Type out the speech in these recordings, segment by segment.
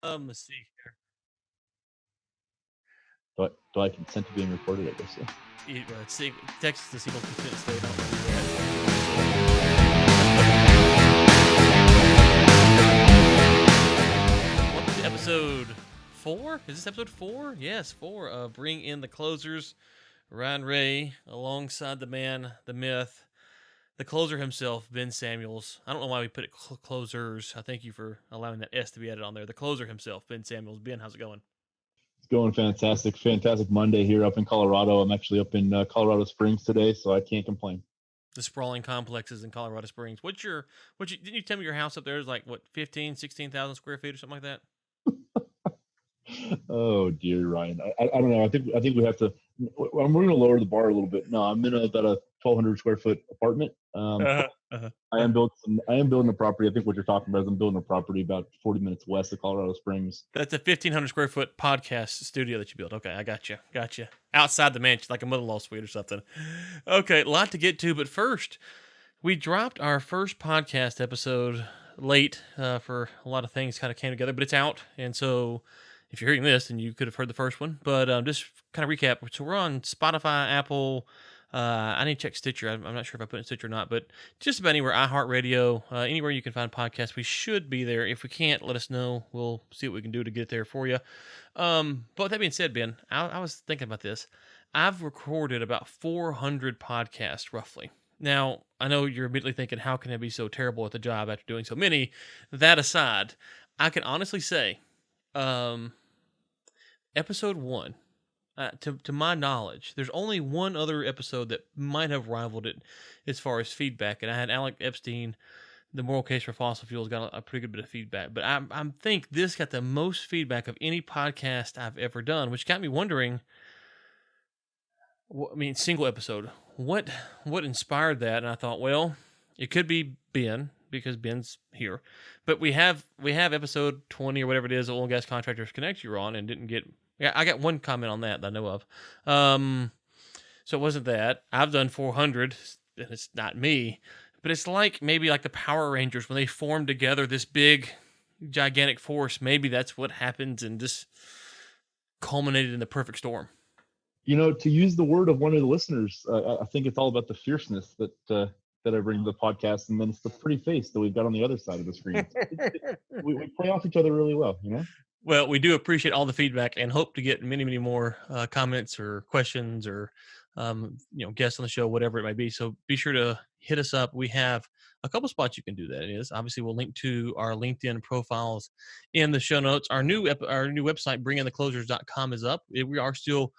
Let's see here. Do I consent to being recorded? I guess so. Texas is single consent state. I don't know that. Welcome to episode 4. Is this episode 4? Yes, 4 of Bring in the Closers. Ryan Ray, alongside the man, the myth, the closer himself, Ben Samuels. I don't know why we put it closers. I thank you for allowing that S to be added on there. The closer himself, Ben Samuels. Ben, how's it going? It's going fantastic. Fantastic Monday here up in Colorado. I'm actually up in Colorado Springs today, so I can't complain. The sprawling complexes in Colorado Springs. Didn't you tell me your house up there is like, what, 15, 16,000 square feet or something like that? Oh dear, Ryan. I don't know. I think we have to. We're going to lower the bar a little bit. No, I'm in about a 1,200 square foot apartment. Uh-huh, uh-huh, I am building. I am building a property. I think what you're talking about is I'm building a property about 40 minutes west of Colorado Springs. That's a 1,500 square foot podcast studio that you built. Okay, I got you. Outside the mansion, like a mother-in-law suite or something. Okay, a lot to get to, but first, we dropped our first podcast episode late for a lot of things kind of came together, but it's out. And so if you're hearing this, then you could have heard the first one. But just kind of recap. So we're on Spotify, Apple. I need to check Stitcher. I'm not sure if I put in Stitcher or not, but just about anywhere, iHeartRadio, anywhere you can find podcasts, we should be there. If we can't, let us know. We'll see what we can do to get there for you. But with that being said, Ben, I was thinking about this. I've recorded about 400 podcasts roughly. Now, I know you're immediately thinking, how can I be so terrible at the job after doing so many? That aside, I can honestly say, um, episode 1, to my knowledge, there's only one other episode that might have rivaled it as far as feedback, and I had Alec Epstein, the moral case for fossil fuels, got a pretty good bit of feedback. But I think this got the most feedback of any podcast I've ever done, which got me wondering. I mean, single episode. What inspired that? And I thought, well, it could be Ben because Ben's here, but we have episode 20 or whatever it is, Oil and Gas Contractors Connect you're on, and didn't get. Yeah, I got one comment on that I know of. So it wasn't that. I've done 400, and it's not me, but it's like maybe like the Power Rangers when they form together this big, gigantic force. Maybe that's what happens, and just culminated in the perfect storm. To use the word of one of the listeners, I think it's all about the fierceness that I bring to the podcast, and then it's the pretty face that we've got on the other side of the screen. We play off each other really well. Well, we do appreciate all the feedback and hope to get many, many more comments or questions or guests on the show, whatever it might be. So be sure to hit us up. We have a couple spots you can do that. It is obviously we'll link to our LinkedIn profiles in the show notes. Our new website, bringintheclosers.com, is up. We are still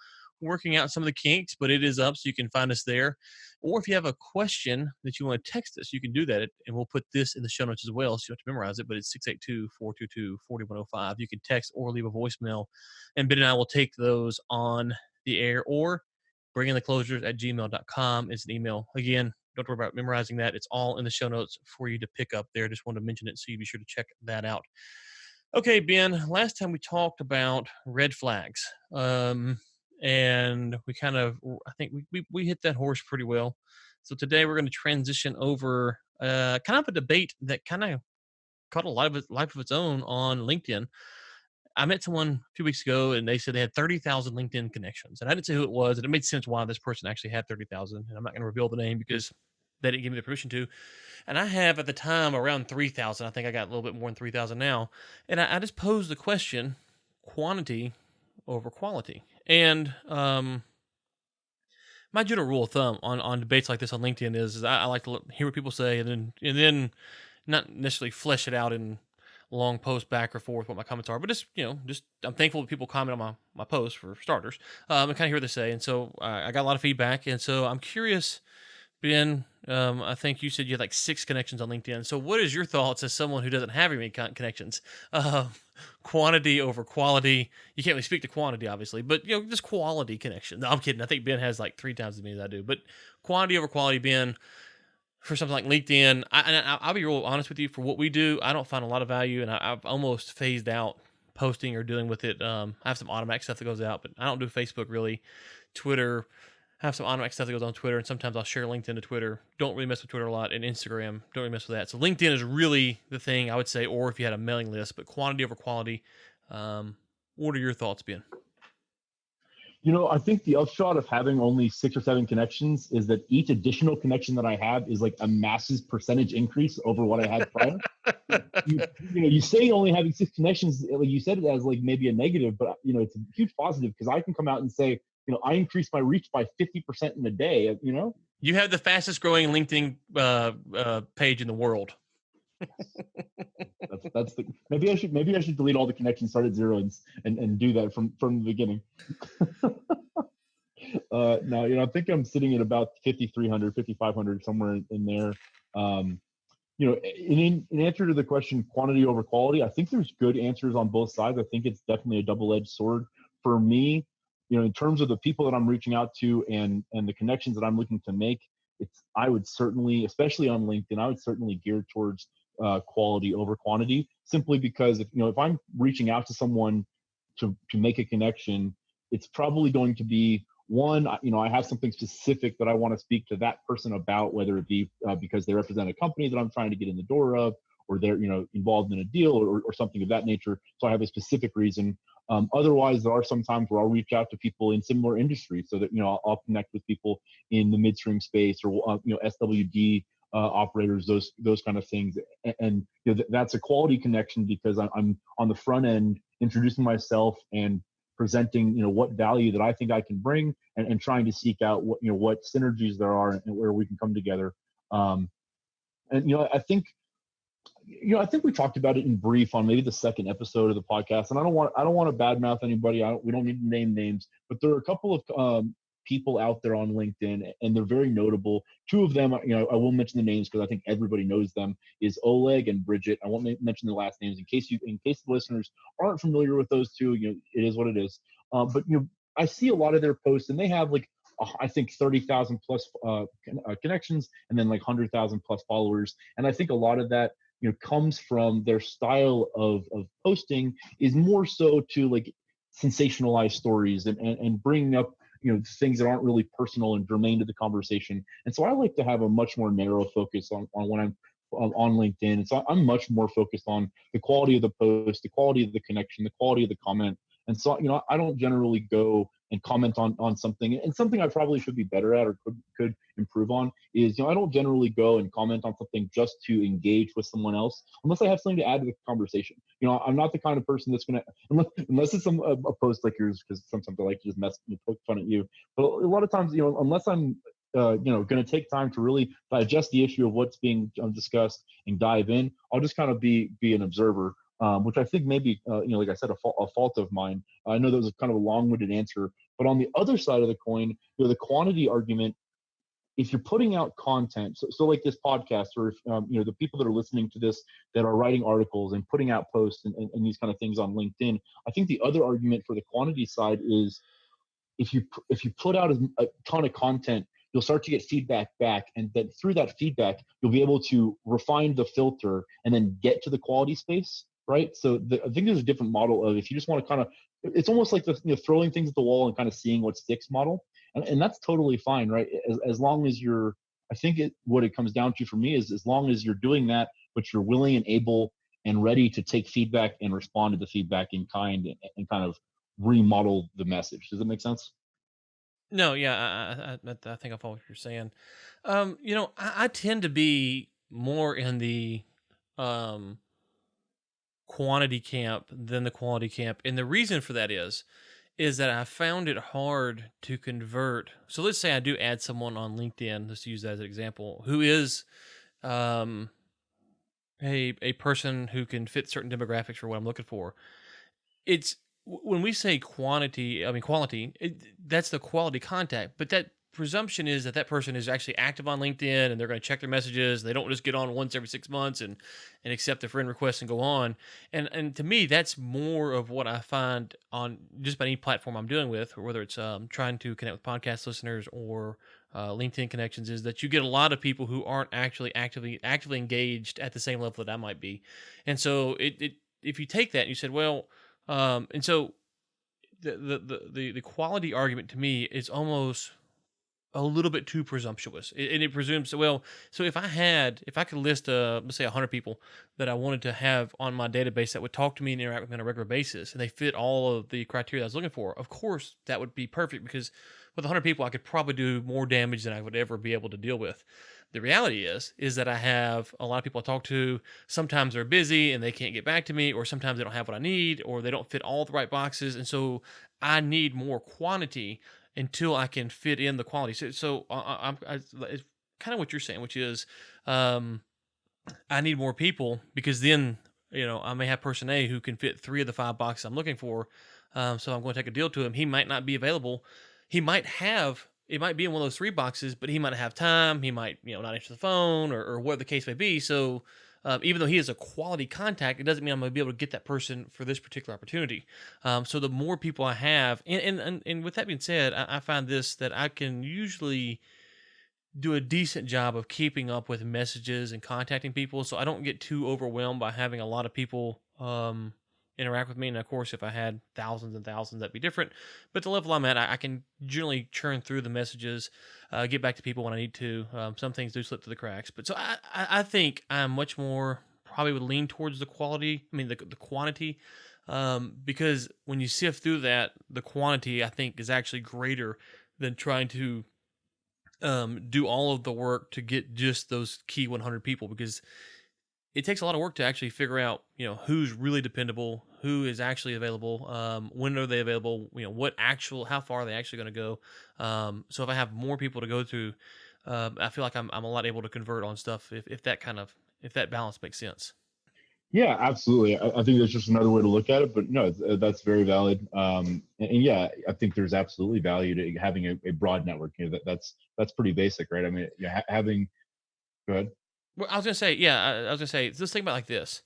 working out some of the kinks, but it is up, so you can find us there. Or if you have a question that you want to text us, you can do that, and we'll put this in the show notes as well, so you don't have to memorize it, but it's 682-422-4105. You can text or leave a voicemail, and Ben and I will take those on the air, or bringintheclosers@gmail.com is an email. Again, don't worry about memorizing that. It's all in the show notes for you to pick up there. Just wanted to mention it, so you be sure to check that out. Okay, Ben, last time we talked about red flags. And we kind of, I think we hit that horse pretty well. So today we're going to transition over kind of a debate that kind of caught a life of its own on LinkedIn. I met someone a few weeks ago, and they said they had 30,000 LinkedIn connections, and I didn't say who it was, and it made sense why this person actually had 30,000. And I'm not going to reveal the name because they didn't give me the permission to. And I have at the time around 3,000. I think I got a little bit more than 3,000 now. And I just posed the question: quantity over quality. And my general rule of thumb on debates like this on LinkedIn is I like to hear what people say, and then not necessarily flesh it out in long posts back or forth what my comments are, but just I'm thankful that people comment on my posts for starters, and kind of hear what they say. And so I got a lot of feedback, and so I'm curious, Ben. I think you said you had like 6 connections on LinkedIn. So what is your thoughts as someone who doesn't have very many connections? Uh, Quantity over quality. You can't really speak to quantity, obviously, but just quality connection. No, I'm kidding. I think Ben has like 3 times as many as I do. But quantity over quality, Ben, for something like LinkedIn, I'll be real honest with you. For what we do, I don't find a lot of value, and I've almost phased out posting or dealing with it. I have some automatic stuff that goes out, but I don't do Facebook really. Twitter, I have some automatic stuff that goes on Twitter, and sometimes I'll share LinkedIn to Twitter. Don't really mess with Twitter a lot, and Instagram, don't really mess with that. So LinkedIn is really the thing I would say, or if you had a mailing list, but quantity over quality, What are your thoughts, Ben? I think the upshot of having only 6 or 7 connections is that each additional connection that I have is like a massive percentage increase over what I had prior. You say only having 6 connections, like you said it as like maybe a negative, but it's a huge positive because I can come out and say, I increased my reach by 50% in a day. You have the fastest growing LinkedIn page in the world. That's the maybe I should delete all the connections, start at zero, and do that from the beginning. Now, I think I'm sitting at about 5,300, 5,500, somewhere in there. Um, in answer to the question, quantity over quality, I think there's good answers on both sides. I think it's definitely a double-edged sword. For me, in terms of the people that I'm reaching out to and the connections that I'm looking to make, I would certainly, especially on LinkedIn, I would certainly gear towards quality over quantity, simply because if I'm reaching out to someone to make a connection, it's probably going to be one, I have something specific that I want to speak to that person about, whether it be because they represent a company that I'm trying to get in the door of, or they're involved in a deal or something of that nature. So I have a specific reason. Otherwise, there are some times where I'll reach out to people in similar industries, so that I'll connect with people in the midstream space or SWD operators, those kind of things, and that's a quality connection because I'm on the front end introducing myself and presenting what value that I think I can bring, and trying to seek out what synergies there are and where we can come together. And I think we talked about it in brief on maybe the second episode of the podcast. And I don't want to badmouth anybody. We don't need to name names, but there are a couple of people out there on LinkedIn, and they're very notable. Two of them, I will mention the names because I think everybody knows them, is Oleg and Bridget. I won't mention the last names in case the listeners aren't familiar with those two. It is what it is. But I see a lot of their posts, and they have like I think 30,000 plus connections, and then like 100,000 plus followers. And I think a lot of that comes from their style of posting is more so to like sensationalize stories and bring up things that aren't really personal and germane to the conversation. And so I like to have a much more narrow focus on when I'm on LinkedIn. And so I'm much more focused on the quality of the post, the quality of the connection, the quality of the comment. And so I don't generally go and comment on something, and something I probably should be better at or could improve on is I don't generally go and comment on something just to engage with someone else unless I have something to add to the conversation. I'm not the kind of person that's gonna unless it's a post like yours, because sometimes I like to just poke fun at you. But a lot of times, unless I'm going to take time to really digest the issue of what's being discussed and dive in, I'll just kind of be an observer, which I think maybe, like I said, a fault of mine. I know that was kind of a long-winded answer, but on the other side of the coin, the quantity argument, if you're putting out content, so like this podcast, or if, the people that are listening to this that are writing articles and putting out posts and these kind of things on LinkedIn, I think the other argument for the quantity side is if you put out a ton of content, you'll start to get feedback back, and then through that feedback, you'll be able to refine the filter and then get to the quality space, right? So I think there's a different model of, if you just want to kind of, it's almost like the throwing things at the wall and kind of seeing what sticks model, and that's totally fine, right? As long as you're, I think what it comes down to for me is, as long as you're doing that, but you're willing and able and ready to take feedback and respond to the feedback in kind, and kind of remodel the message. Does that make sense? No, yeah, I think I follow what you're saying. I tend to be more in the um, quantity camp than the quality camp, and the reason for that is that I found it hard to convert. So let's say I do add someone on LinkedIn, let's use that as an example, who is um, a person who can fit certain demographics for what I'm looking for. It's when we say quantity, I mean quality. That's the quality contact, but that presumption is that that person is actually active on LinkedIn and they're going to check their messages. They don't just get on once every 6 months and accept a friend request and go on. And to me, that's more of what I find on just about any platform I'm dealing with, or whether it's trying to connect with podcast listeners or LinkedIn connections, is that you get a lot of people who aren't actually actively engaged at the same level that I might be. And so it if you take that and you said, well, and so the quality argument to me is almost a little bit too presumptuous. And it presumes, well, so if I could list, let's say 100 people that I wanted to have on my database that would talk to me and interact with me on a regular basis, and they fit all of the criteria I was looking for, of course, that would be perfect because with 100 people, I could probably do more damage than I would ever be able to deal with. The reality is that I have a lot of people I talk to. Sometimes they're busy and they can't get back to me, or sometimes they don't have what I need, or they don't fit all the right boxes. And so I need more quantity until I can fit in the quality. It's kind of what you're saying, which is um, I need more people because then I may have person A who can fit 3 of the 5 boxes I'm looking for. So I'm going to take a deal to him. He might not be available. He might have. It might be in one of those 3 boxes, but he might not have time. He might not answer the phone or whatever the case may be. So. Even though he is a quality contact, it doesn't mean I'm going to be able to get that person for this particular opportunity. So the more people I have, and with that being said, I find this that I can usually do a decent job of keeping up with messages and contacting people, so I don't get too overwhelmed by having a lot of people interact with me. And of course, if I had thousands and thousands, that'd be different. But the level I'm at, I can generally churn through the messages, get back to people when I need to. Some things do slip through the cracks, but so I think I'm much more probably would lean towards the quality. I mean, the quantity. Because when you sift through that, the quantity I think is actually greater than trying to do all of the work to get just those key 100 people, because it takes a lot of work to actually figure out who's really dependable, who is actually available, when are they available, how far are they actually going to go. So if I have more people to go through, I feel like I'm a lot able to convert on stuff if that balance makes sense. Yeah, absolutely. I think that's just another way to look at it, but no, that's very valid. And yeah, I think there's absolutely value to having a broad network. That's pretty basic, right? I mean, yeah, having. Go ahead. Well, I was gonna say, yeah, I was gonna say, let's think about it like this.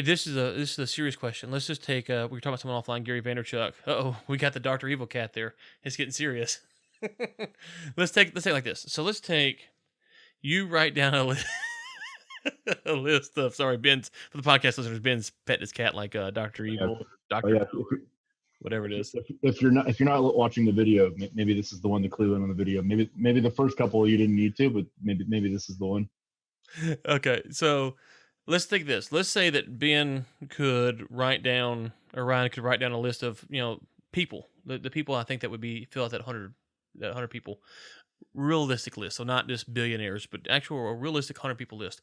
This is a serious question. Let's just take we were talking about someone offline, Gary Vaynerchuk. Oh, we got the Doctor Evil cat there. It's getting serious. Let's take it like this. So let's take you write down a list of, sorry, Ben's, for the podcast listeners, Ben's petting his cat like Doctor Yeah. Evil, Oh Doctor yeah. No, or whatever it is. If you're not watching the video, maybe this is the one to clue in on the video. Maybe the first couple you didn't need to, but maybe this is the one. Okay, so let's think this. Let's say that Ben could write down, or Ryan could write down a list of people, the people I think that would be fill out that 100 people realistic list. So not just billionaires, but actual a realistic 100 people list.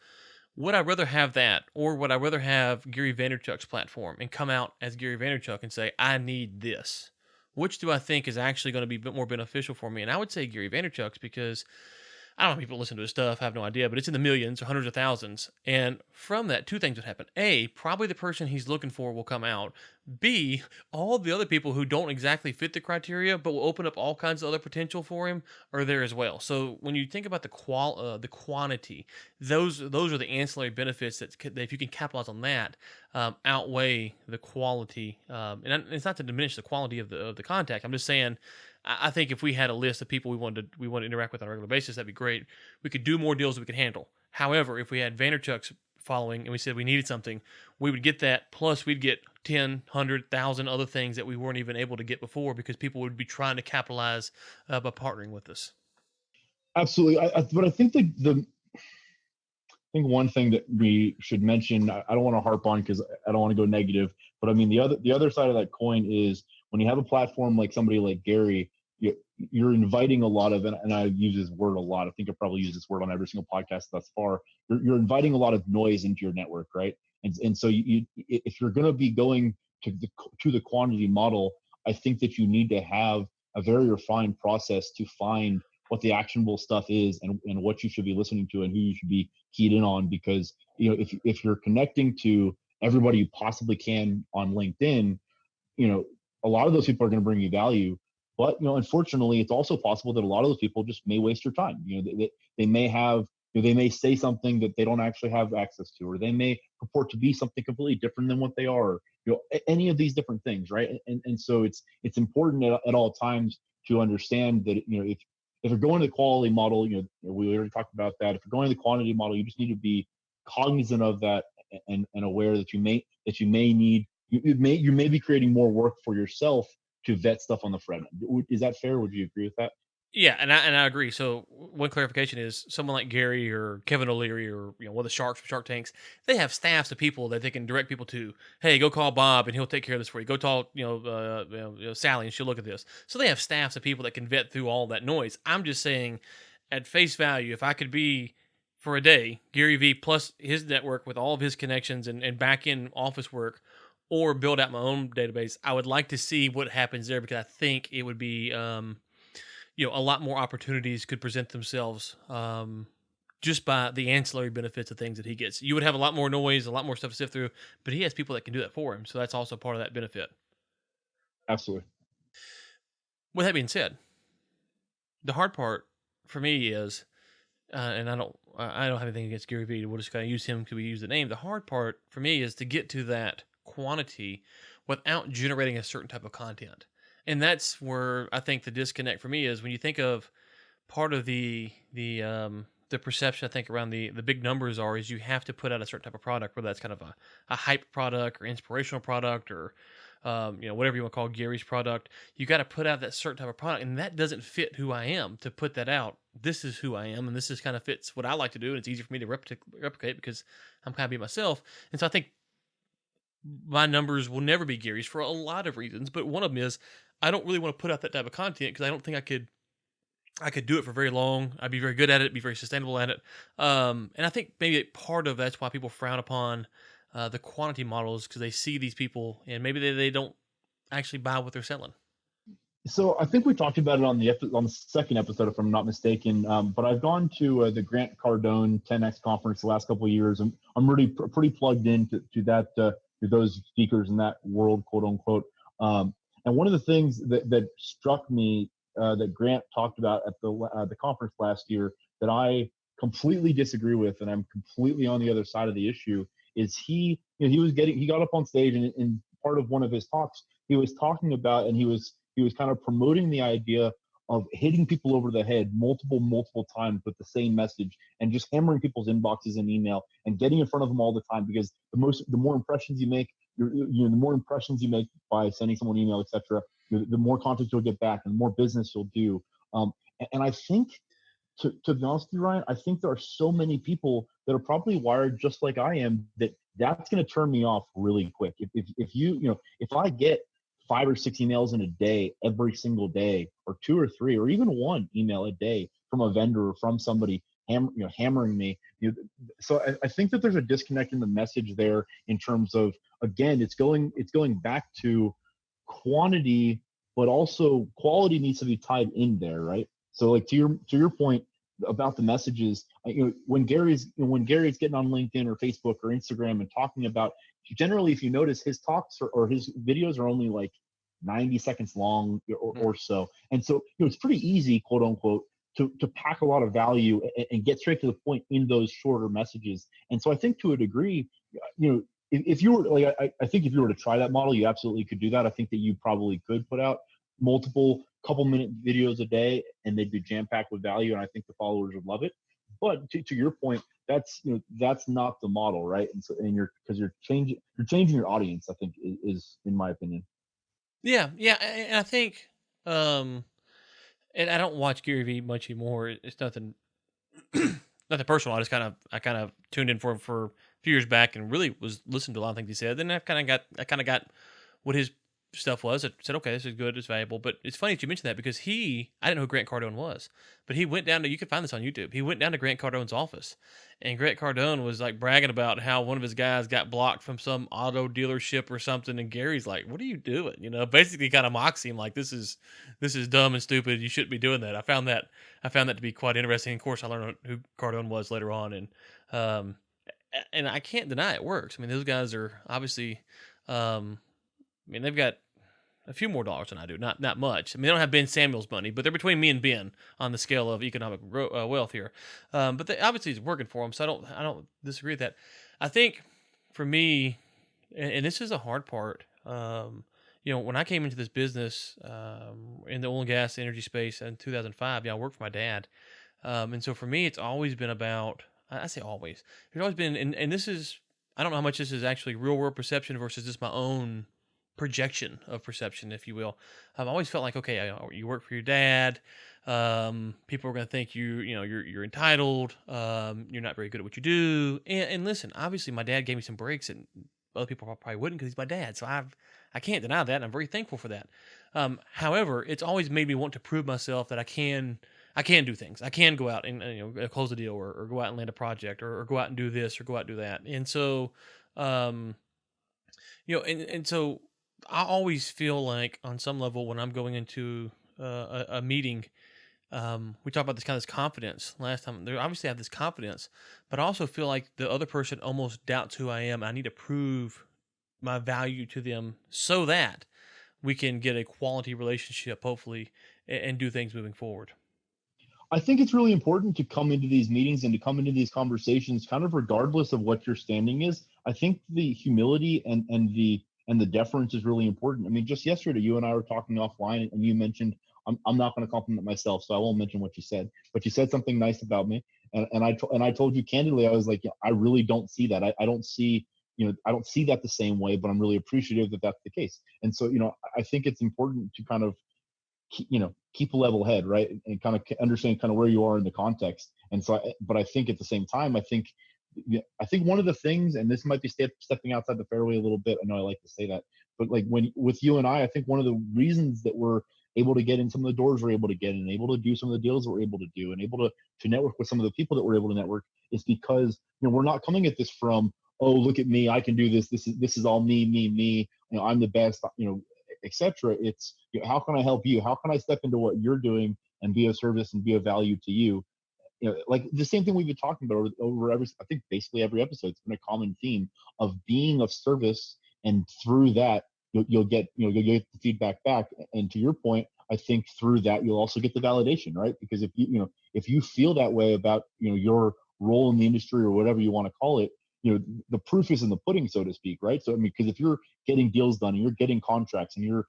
Would I rather have that, or would I rather have Gary Vaynerchuk's platform and come out as Gary Vaynerchuk and say I need this? Which do I think is actually going to be a bit more beneficial for me? And I would say Gary Vaynerchuk's, because I don't know if people listen to his stuff, I have no idea, but it's in the millions or hundreds of thousands. And from that, 2 things would happen. A, probably the person he's looking for will come out. B, all the other people who don't exactly fit the criteria, but will open up all kinds of other potential for him, are there as well. So when you think about the quantity, those are the ancillary benefits that if you can capitalize on that, outweigh the quality. And it's not to diminish the quality of the contact. I'm just saying, I think if we had a list of people we wanted to interact with on a regular basis, that'd be great. We could do more deals that we could handle. However, if we had Vaynerchuk's following and we said we needed something, we would get that. Plus, we'd get 10, 100,000 other things that we weren't even able to get before, because people would be trying to capitalize by partnering with us. Absolutely. But I think I think one thing that we should mention, I don't want to harp on because I don't want to go negative, but I mean the other side of that coin is when you have a platform like somebody like Gary, you're inviting a lot of, and I use this word a lot. I think I probably use this word on every single podcast thus far. You're inviting a lot of noise into your network, right? And so if you're going to be going to the quantity model, I think that you need to have a very refined process to find what the actionable stuff is, and what you should be listening to and who you should be keyed in on. Because if you're connecting to everybody you possibly can on LinkedIn, a lot of those people are going to bring you value. But unfortunately, it's also possible that a lot of those people just may waste your time. They may have, they may say something that they don't actually have access to, or they may purport to be something completely different than what they are. Any of these different things, right? And so it's important at all times to understand that if you're going to the quality model, we already talked about that. If you're going to the quantity model, you just need to be cognizant of that, and aware that you may need, you may be creating more work for yourself to vet stuff on the front end. Is that fair? Would you agree with that? Yeah, and I agree. So one clarification is someone like Gary or Kevin O'Leary or one of the sharks from Shark Tanks, they have staffs of people that they can direct people to. Hey, go call Bob and he'll take care of this for you. Go talk Sally and she'll look at this. So they have staffs of people that can vet through all that noise. I'm just saying, at face value, if I could be for a day Gary V plus his network with all of his connections and back end office work, or build out my own database, I would like to see what happens there because I think it would be. A lot more opportunities could present themselves just by the ancillary benefits of things that he gets. You would have a lot more noise, a lot more stuff to sift through, but he has people that can do that for him. So that's also part of that benefit. Absolutely. With that being said, the hard part for me is, and I don't have anything against Gary Vee. We'll just kind of use him because we use the name. The hard part for me is to get to that quantity without generating a certain type of content. And that's where I think the disconnect for me is when you think of part of the perception I think around the big numbers are is you have to put out a certain type of product, whether that's kind of a hype product or inspirational product or whatever you want to call Gary's product. You got to put out that certain type of product, and that doesn't fit who I am to put that out. This is who I am, and this is kind of fits what I like to do, and it's easy for me to replicate because I'm kind of be myself. And so I think my numbers will never be Gary's for a lot of reasons, but one of them is I don't really want to put out that type of content because I don't think I could do it for very long. I'd be very good at it, be very sustainable at it. And I think maybe part of that's why people frown upon the quantity models because they see these people and maybe they don't actually buy what they're selling. So I think we talked about it on on the second episode, if I'm not mistaken. But I've gone to the Grant Cardone 10X conference the last couple of years, and I'm really pretty plugged into that to those speakers in that world, quote unquote. And one of the things that struck me that Grant talked about at the conference last year that I completely disagree with, and I'm completely on the other side of the issue, is he got up on stage and in part of one of his talks he was talking about, and he was kind of promoting the idea of hitting people over the head multiple times with the same message and just hammering people's inboxes and email and getting in front of them all the time because the more impressions you make, the more impressions you make by sending someone an email, etc., the more content you'll get back and the more business you'll do. And I think to be honest with you, Ryan, I think there are so many people that are probably wired just like I am that that's going to turn me off really quick. If if I get 5 or 6 emails in a day, every single day, or 2 or 3, or even one email a day from a vendor or from somebody hammering me. So I think that there's a disconnect in the message there in terms of, again, it's going back to quantity, but also quality needs to be tied in there, right? So like to your point about the messages, when Gary's getting on LinkedIn or Facebook or Instagram and talking about, generally, if you notice, his talks or his videos are only like 90 seconds long or so, and so it's pretty easy, quote unquote, to pack a lot of value and get straight to the point in those shorter messages. And so I think to a degree, if you were like, I think if you were to try that model, you absolutely could do that. I think that you probably could put out multiple couple-minute videos a day, and they'd be jam-packed with value, and I think the followers would love it. But to your point, that's not the model, right? And so because you're changing your audience, I think is in my opinion. Yeah, and I think, and I don't watch Gary Vee much anymore. It's nothing, nothing personal. I kind of tuned in for a few years back and really was listening to a lot of things he said. Then I kind of got what his stuff was. I said, okay, this is good, it's valuable. But it's funny that you mentioned that because I didn't know who Grant Cardone was, but he went down to, you can find this on YouTube. He went down to Grant Cardone's office, and Grant Cardone was like bragging about how one of his guys got blocked from some auto dealership or something. And Gary's like, what are you doing? Basically kind of mocks him like, this is dumb and stupid. You shouldn't be doing that. I found that to be quite interesting. Of course, I learned who Cardone was later on, um, and I can't deny it works. I mean, those guys are obviously, they've got a few more dollars than I do, not much. I mean, they don't have Ben Samuel's money, but they're between me and Ben on the scale of economic wealth here. But they, obviously, it's working for them, so I don't disagree with that. I think for me, and this is a hard part. When I came into this business in the oil and gas energy space in 2005, I worked for my dad, and so for me, it's always been about. I say always. There's always been, and this is. I don't know how much this is actually real world perception versus just my own projection of perception, if you will. I've always felt like, okay, you work for your dad. People are going to think you're entitled. You're not very good at what you do. And listen, obviously, my dad gave me some breaks, and other people probably wouldn't because he's my dad. So I can't deny that, and I'm very thankful for that. However, it's always made me want to prove myself that I can do things. I can go out and close a deal, or go out and land a project, or go out and do this, or go out and do that. And so, um, and so I always feel like on some level when I'm going into a meeting, we talked about this confidence last time. They obviously have this confidence, but I also feel like the other person almost doubts who I am. I need to prove my value to them so that we can get a quality relationship, hopefully, and do things moving forward. I think it's really important to come into these meetings and to come into these conversations, kind of regardless of what your standing is. I think the humility and the deference is really important. I mean, just yesterday, you and I were talking offline, and you mentioned I'm not going to compliment myself, so I won't mention what you said. But you said something nice about me, and I told you candidly, I was like, yeah, I really don't see that. I don't see I don't see that the same way, but I'm really appreciative that that's the case. And so I think it's important to kind of keep a level head, right, and kind of understand kind of where you are in the context. And so but I think at the same time, I think one of the things, and this might be stepping outside the fairway a little bit, I know I like to say that, but like when with you and I think one of the reasons that we're able to get in some of the doors we're able to get in, able to do some of the deals that we're able to do, and able to network with some of the people that we're able to network, is because we're not coming at this from, oh, look at me, I can do this, this is all me, I'm the best, etc. It's how can I help you? How can I step into what you're doing and be of service and be of value to you? Like the same thing we've been talking about over every, I think basically every episode. It's been a common theme of being of service, and through that you'll get you'll get the feedback back. And to your point, I think through that you'll also get the validation, right? Because if if you feel that way about your role in the industry or whatever you want to call it, the proof is in the pudding, so to speak, right? So I mean, because if you're getting deals done and you're getting contracts and you're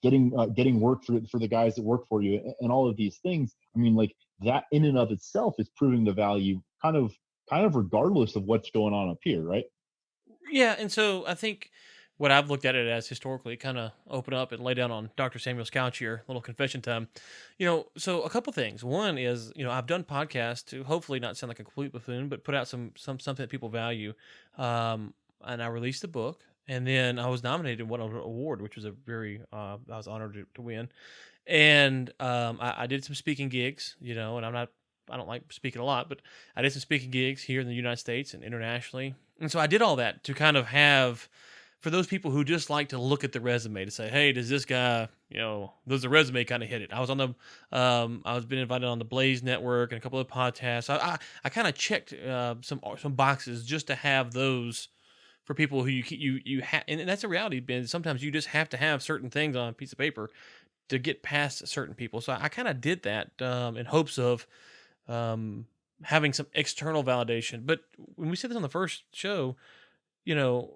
getting work for the guys that work for you, and all of these things, I mean, like that in and of itself is proving the value, kind of regardless of what's going on up here, right? Yeah, and so I think what I've looked at it as historically, kind of open up and lay down on Dr. Samuel's couch here, little confession time. So a couple things. One is, I've done podcasts to hopefully not sound like a complete buffoon, but put out something that people value. And I released a book, and then I was nominated and won an award, which was I was honored to win. And I did some speaking gigs, and I don't like speaking a lot, but I did some speaking gigs here in the United States and internationally. And so I did all that to kind of have, for those people who just like to look at the resume to say, hey, does this guy, does the resume kind of hit it? I was on I was been invited on the Blaze Network and a couple of podcasts. I kind of checked some boxes just to have those for people who you have, and that's a reality, Ben. Sometimes you just have to have certain things on a piece of paper to get past certain people. So I kind of did that in hopes of um, having some external validation. But when we said this on the first show, you know,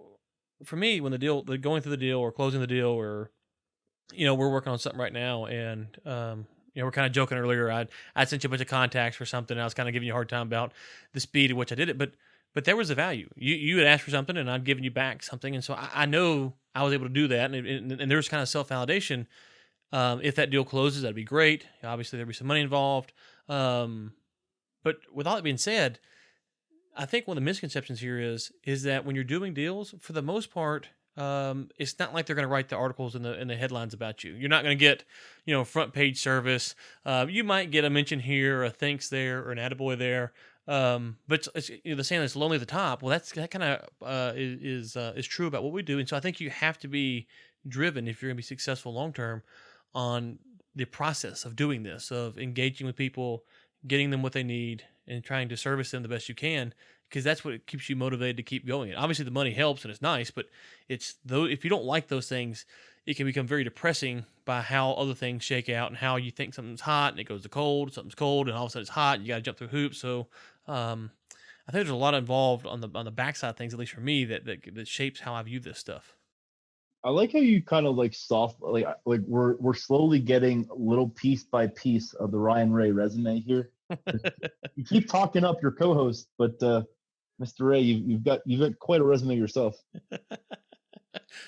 for me, when the going through the deal or closing the deal, or we're working on something right now, and we're kind of joking earlier. I sent you a bunch of contacts for something. And I was kind of giving you a hard time about the speed at which I did it, but there was a value. You had asked for something, and I'd given you back something, and so I know I was able to do that, and there's kind of self validation. If that deal closes, that'd be great. Obviously, there'd be some money involved. But with all that being said, I think one of the misconceptions here is that when you're doing deals, for the most part, it's not like they're going to write the articles in the headlines about you. You're not going to get, front page service. You might get a mention here, a thanks there, or an attaboy there. But the saying that's lonely at the top. Well, that kind of is true about what we do. And so I think you have to be driven if you're going to be successful long term on the process of doing this, of engaging with people, getting them what they need, and trying to service them the best you can, because that's what keeps you motivated to keep going. And obviously, the money helps and it's nice, but it's though if you don't like those things, it can become very depressing by how other things shake out and how you think something's hot and it goes to cold, something's cold and all of a sudden it's hot. And you got to jump through hoops. So I think there's a lot involved on the backside of things, at least for me, that shapes how I view this stuff. I like how you kind of like like we're slowly getting little piece by piece of the Ryan Ray resume here. You keep talking up your co-host, but Mr. Ray, you've got quite a resume yourself.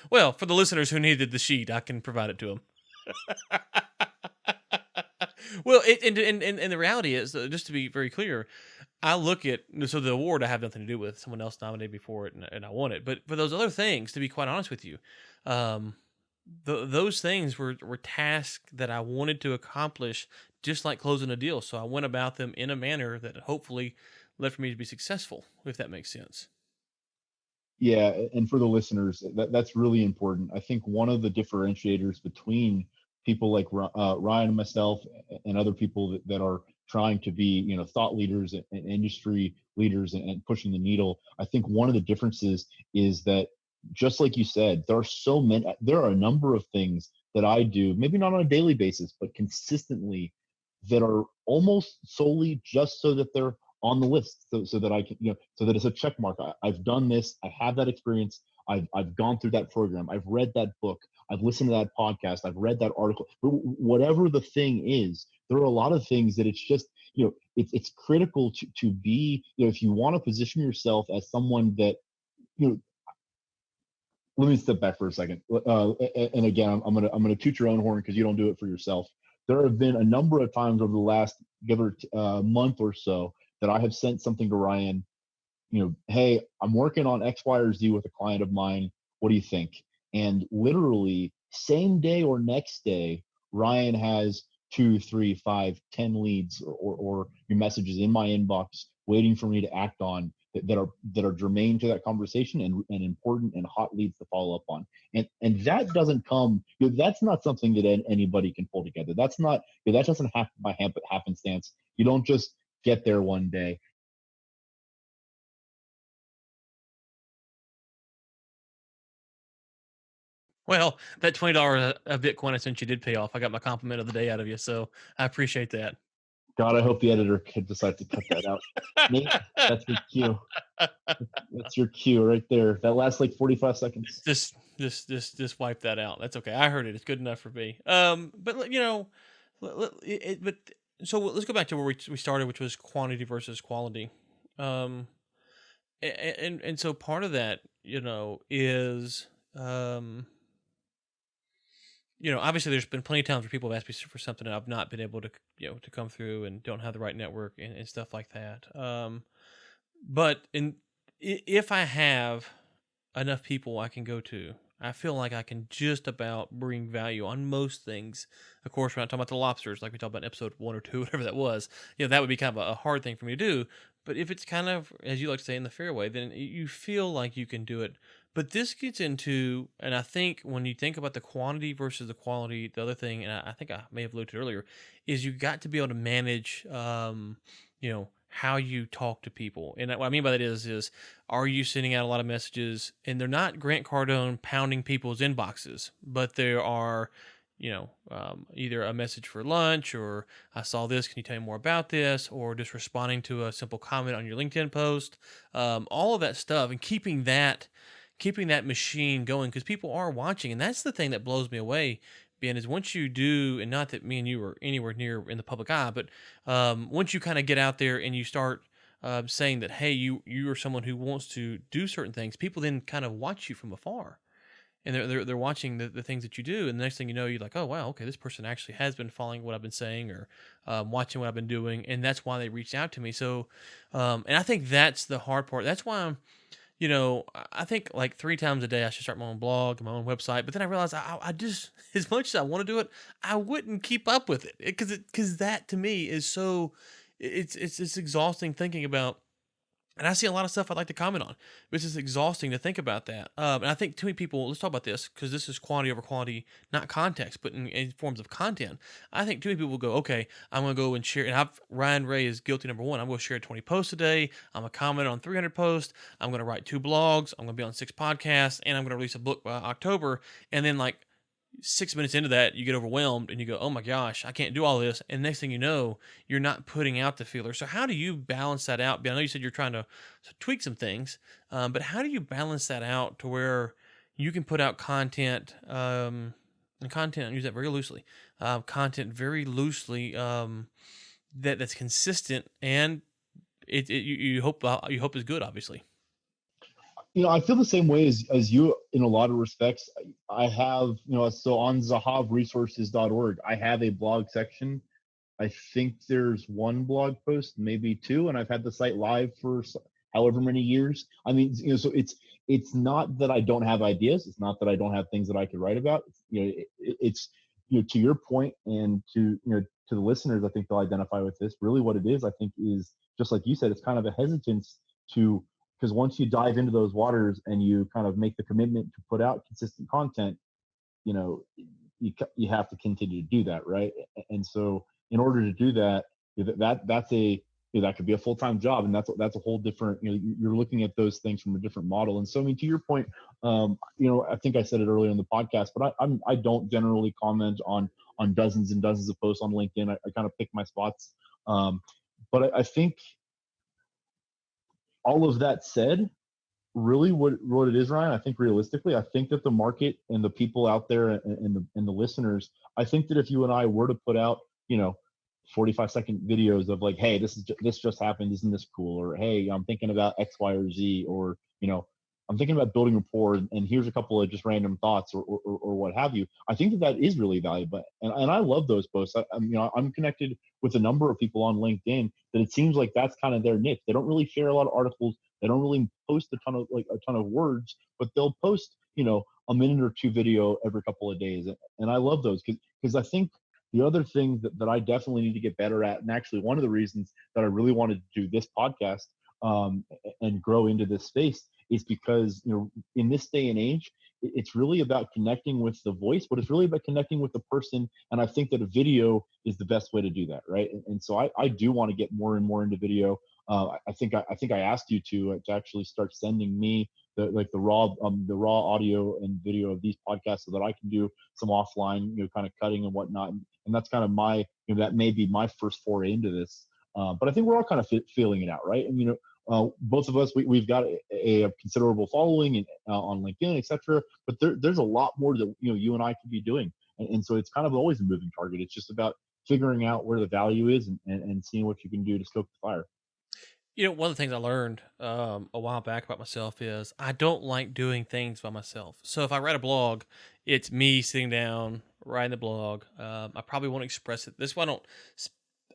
Well, for the listeners who needed the sheet, I can provide it to them. Well, and the reality is, just to be very clear, I look at so the award I have nothing to do with. Someone else nominated me for it, and I won it. But for those other things, to be quite honest with you, um, those things were tasks that I wanted to accomplish, just like closing a deal. So I went about them in a manner that hopefully led for me to be successful, if that makes sense. Yeah, and for the listeners, that's really important. I think one of the differentiators between people like Ryan and myself and other people that are trying to be, thought leaders and industry leaders and pushing the needle, I think one of the differences is that, just like you said, there are a number of things that I do, maybe not on a daily basis, but consistently, that are almost solely just so that they're on the list, so that I can, so that it's a check mark. I've done this. I have that experience. I've gone through that program. I've read that book. I've listened to that podcast. I've read that article. Whatever the thing is, there are a lot of things that it's just, it's critical to be, if you want to position yourself as someone that, you know, let me step back for a second. And again, I'm gonna toot your own horn because you don't do it for yourself. There have been a number of times over the last month or so that I have sent something to Ryan, hey, I'm working on X, Y, or Z with a client of mine. What do you think? And literally same day or next day, Ryan has 2, 3, 5, 10 leads or your messages in my inbox waiting for me to act on that are germane to that conversation and important and hot leads to follow up on. And that doesn't come, that's not something that anybody can pull together. That's not, that doesn't happen by happenstance. You don't just get there one day. Well, that $20 a Bitcoin I sent you did pay off. I got my compliment of the day out of you, so I appreciate that. God, I hope the editor could decide to cut that out. Nate, that's your cue. That's your cue right there. That lasts like 45 seconds. Just wipe that out. That's okay. I heard it. It's good enough for me. But but so let's go back to where we started, which was quantity versus quality. Um, and so part of that, is obviously there's been plenty of times where people have asked me for something and I've not been able to, to come through and don't have the right network and stuff like that. But if I have enough people I can go to, I feel like I can just about bring value on most things. Of course, we're not talking about the lobsters like we talked about in episode 1 or 2, whatever that was. That would be kind of a hard thing for me to do. But if it's kind of, as you like to say, in the fairway, then you feel like you can do it. But this gets into, and I think when you think about the quantity versus the quality, the other thing, and I think I may have alluded to earlier, is you got to be able to manage, how you talk to people. And what I mean by that is are you sending out a lot of messages? And they're not Grant Cardone pounding people's inboxes, but there are, either a message for lunch or I saw this. Can you tell me more about this? Or just responding to a simple comment on your LinkedIn post. All of that stuff, and keeping that machine going because people are watching, and that's the thing that blows me away. Ben, is once you do, and not that me and you are anywhere near in the public eye, but once you kind of get out there and you start saying that, hey, you are someone who wants to do certain things, people then kind of watch you from afar, and they're watching the things that you do, and the next thing you know, you're like, oh wow, okay, this person actually has been following what I've been saying or watching what I've been doing, and that's why they reached out to me. So, and I think that's the hard part. That's why I think like 3 times a day I should start my own blog, my own website. But then I realized I just, as much as I want to do it, I wouldn't keep up with it because that to me is so, it's exhausting thinking about. And I see a lot of stuff I'd like to comment on, but it's just exhausting to think about that. And I think too many people, let's talk about this because this is quantity over quality, not context, but in forms of content. I think too many people will go, okay, I'm going to go and share. And Ryan Ray is guilty number one. I'm going to share 20 posts a day. I'm going to comment on 300 posts. I'm going to write 2 blogs. I'm going to be on 6 podcasts, and I'm going to release a book by October. And then 6 minutes into that, you get overwhelmed and you go, oh my gosh, I can't do all this. And next thing you know, you're not putting out the feeler. So how do you balance that out? I know you said you're trying to tweak some things, but how do you balance that out to where you can put out content, and content, I use that very loosely, content very loosely, that's consistent and you hope is good, obviously. I feel the same way as you in a lot of respects. I have, so on zahavresources.org, I have a blog section. I think there's one blog post, maybe two, and I've had the site live for however many years. I mean, so it's not that I don't have ideas. It's not that I don't have things that I could write about. It's to your point, and to the listeners, I think they'll identify with this. Really, what it is, I think, is just like you said. It's kind of a hesitance to, because once you dive into those waters and you kind of make the commitment to put out consistent content, you know you have to continue to do that, right? And so in order to do that, that's a that could be a full-time job, and that's a whole different, you're looking at those things from a different model. And so, I mean, to your point, I think I said it earlier in the podcast, but I don't generally comment on dozens and dozens of posts on LinkedIn. I kind of pick my spots. But I think, all of that said, really what it is, Ryan, I think realistically, I think that the market and the people out there, and the listeners, I think that if you and I were to put out, 45-second videos of like, hey, this just happened, isn't this cool? Or hey, I'm thinking about X, Y, or Z, or I'm thinking about building rapport, and here's a couple of just random thoughts, or what have you. I think that is really valuable, and I love those posts. I'm connected with a number of people on LinkedIn that it seems like that's kind of their niche. They don't really share a lot of articles. They don't really post a ton of words, but they'll post, a minute or two video every couple of days. And I love those, because I think the other thing that I definitely need to get better at, and actually one of the reasons that I really wanted to do this podcast, and grow into this space, is because, in this day and age, it's really about connecting with the voice, but it's really about connecting with the person. And I think that a video is the best way to do that, right? And so I do want to get more and more into video. I think I asked you to actually start sending me the raw audio and video of these podcasts, so that I can do some offline, kind of cutting and whatnot. And that's kind of my, that may be my first foray into this. But I think we're all kind of feeling it out, right? And both of us, we've got a considerable following on LinkedIn, etc. But there's a lot more that you and I could be doing, and so it's kind of always a moving target. It's just about figuring out where the value is, and seeing what you can do to stoke the fire. One of the things I learned a while back about myself is I don't like doing things by myself. So if I write a blog, it's me sitting down writing the blog. I probably won't express it. This is why I don't.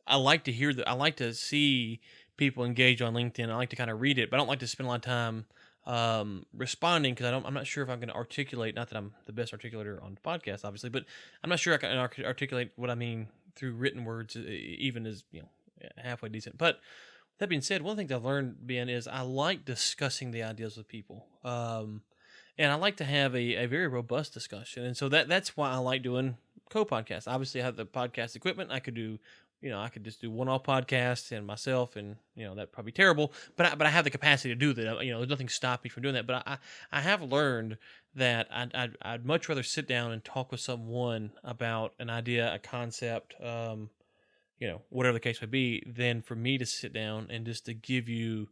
I like to hear that. I like to see people engage on LinkedIn. I like to kind of read it, but I don't like to spend a lot of time responding, because I'm not sure if I'm going to articulate. Not that I'm the best articulator on the podcast, obviously, but I'm not sure I can articulate what I mean through written words, even as halfway decent. But that being said, one of the things I've learned, Ben, is I like discussing the ideas with people. And I like to have a very robust discussion. And so that's why I like doing co-podcasts. Obviously, I have the podcast equipment. I could do, I could just do one-off podcasts and myself, and, that'd probably be terrible. But I have the capacity to do that. There's nothing stopping me from doing that. But I have learned that I'd much rather sit down and talk with someone about an idea, a concept, whatever the case may be, than for me to sit down and just to give you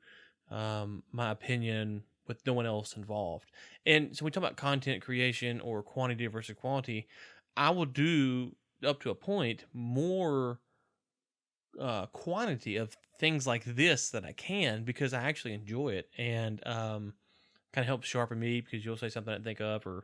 my opinion with no one else involved. And so we talk about content creation or quantity versus quality. I will do, up to a point, more quantity of things like this that I can, because I actually enjoy it, and kind of helps sharpen me, because you'll say something I didn't think of, or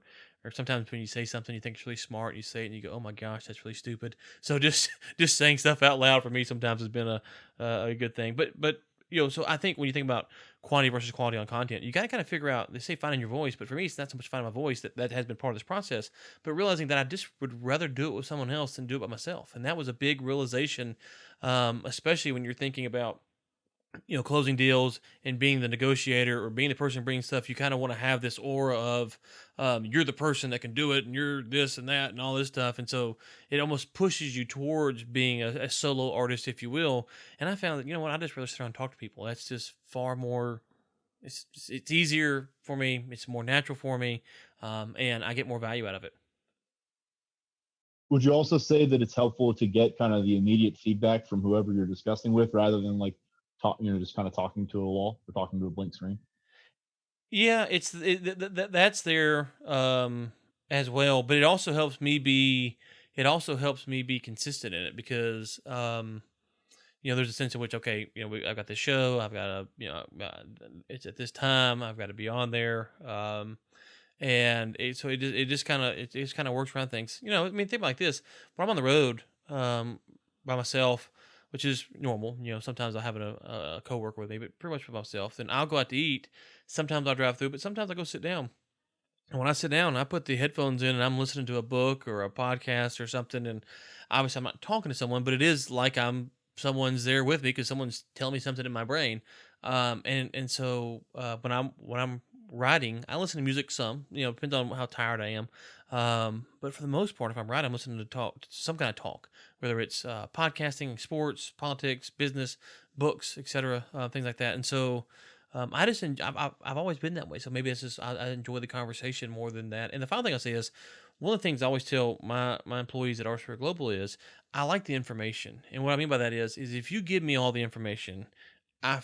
sometimes when you say something you think is really smart, and you say it and you go, oh my gosh, that's really stupid. So just just saying stuff out loud for me sometimes has been a good thing. But so I think when you think about quantity versus quality on content, you got to kind of figure out. They say finding your voice, but for me, it's not so much finding my voice, that has been part of this process, but realizing that I just would rather do it with someone else than do it by myself. And that was a big realization, especially when you're thinking about closing deals and being the negotiator or being the person bringing stuff. You kind of want to have this aura of you're the person that can do it, and you're this and that and all this stuff. And so it almost pushes you towards being a solo artist, if you will. And I found that, I just rather sit around and talk to people. That's just far more, it's easier for me. It's more natural for me. And I get more value out of it. Would you also say that it's helpful to get kind of the immediate feedback from whoever you're discussing with, rather than like just kind of talking to a wall or talking to a blank screen? Yeah, that's there as well, but it also helps me be consistent in it, because there's a sense in which, okay, I've got this show, I've got it's at this time, I've got to be on there, and it just kind of it just kind of works around things. I mean, think like this: when I'm on the road, by myself, which is normal. Sometimes I have a coworker with me, but pretty much by myself. Then I'll go out to eat. Sometimes I'll drive through, but sometimes I go sit down. And when I sit down, I put the headphones in and I'm listening to a book or a podcast or something. And obviously, I'm not talking to someone, but it is like someone's there with me because someone's telling me something in my brain. And so when I'm riding, I listen to music some. Depends on how tired I am. But for the most part, if I'm riding, I'm listening to some kind of talk, whether it's podcasting, sports, politics, business, books, etc., things like that. And so I just I've always been that way, so maybe it's just I enjoy the conversation more than that. And the final thing I'll say is, one of the things I always tell my employees at R Global is I like the information, and what I mean by that is if you give me all the information, I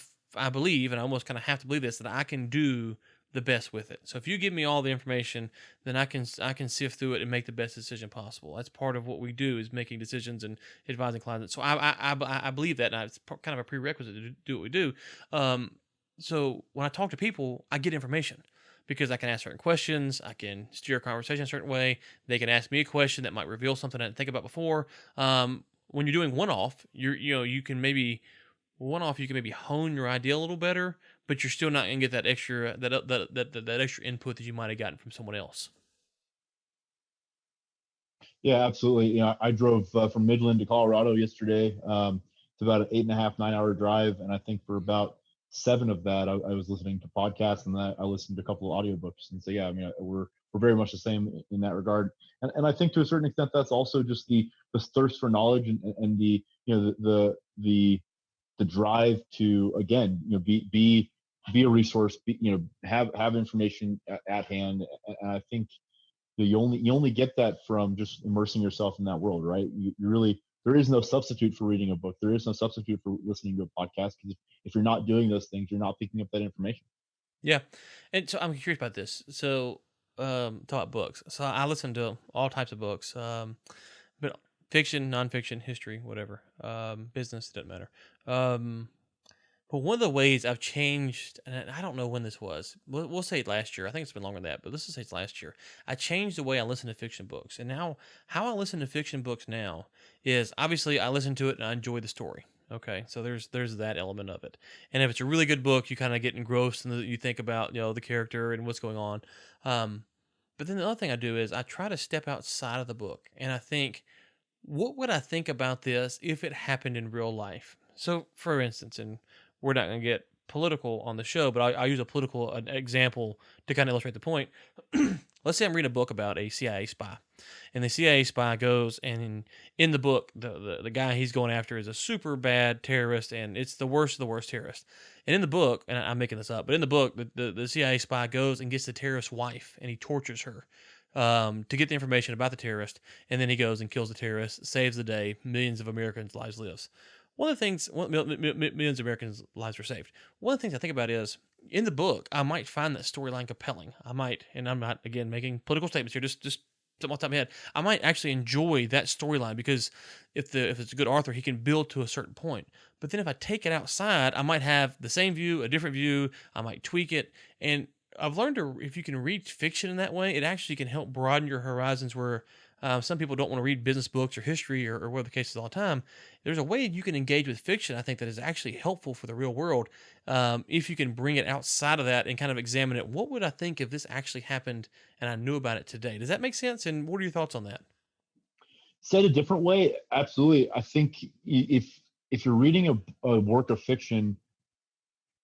believe, and I almost kind of have to believe this, that I can do the best with it. So if you give me all the information, then I can sift through it and make the best decision possible. That's part of what we do is making decisions and advising clients. So I believe that, and it's kind of a prerequisite to do what we do. Um, so when I talk to people, I get information because I can ask certain questions. I can steer a conversation a certain way. They can ask me a question that might reveal something I didn't think about before. When you're doing one off, you can maybe hone your idea a little better, but you're still not gonna get that extra that extra input that you might have gotten from someone else. Yeah, absolutely. I drove from Midland to Colorado yesterday. It's about an 8.5, 9 hour drive. And I think for about 7 of that, I was listening to podcasts, and that I listened to a couple of audiobooks. And so, yeah, I mean, we're very much the same in that regard. And I think to a certain extent, that's also just the thirst for knowledge, and the drive to, again, be a resource, have information at hand. And I think you only get that from just immersing yourself in that world, right? You really, there is no substitute for reading a book. There is no substitute for listening to a podcast, because if you're not doing those things, you're not picking up that information. Yeah, and so I'm curious about this. So, talk about books. So I listen to all types of books, but fiction, nonfiction, history, whatever, business, it doesn't matter. Um, But one of the ways I've changed, and I don't know when this was, we'll say last year. I think it's been longer than that, but let's just say it's last year. I changed the way I listen to fiction books. And now, how I listen to fiction books now is obviously I listen to it and I enjoy the story. Okay, so there's that element of it. And if it's a really good book, you kind of get engrossed and you think about the character and what's going on. Um, but then the other thing I do is I try to step outside of the book and I think, what would I think about this if it happened in real life? So, for instance, and we're not going to get political on the show, but I'll use a political an example to kind of illustrate the point. Let's say I'm reading a book about a CIA spy, and the CIA spy goes and in the book, the guy he's going after is a super bad terrorist, and it's the worst of the worst terrorist. And in the book, and I'm making this up, but in the book, the CIA spy goes and gets the terrorist's wife, and he tortures her. To get the information about the terrorist, and then he goes and kills the terrorist, saves the day, millions of Americans' lives lives. One of the things, millions of Americans' lives were saved. One of the things I think about is in the book, I might find that storyline compelling. I might, and I'm not again making political statements here, just something off the top of my head. I might actually enjoy that storyline because if it's a good author, he can build to a certain point. But then if I take it outside, I might have the same view, a different view. I might tweak it, and I've learned if you can read fiction in that way, it actually can help broaden your horizons. Where some people don't want to read business books or history or whatever the case is all the time. There's a way you can engage with fiction, I think, that is actually helpful for the real world. If you can bring it outside of that and kind of examine it, what would I think if this actually happened and I knew about it today? Does that make sense? And what are your thoughts on that? Said a different way, absolutely. I think if you're reading a work of fiction,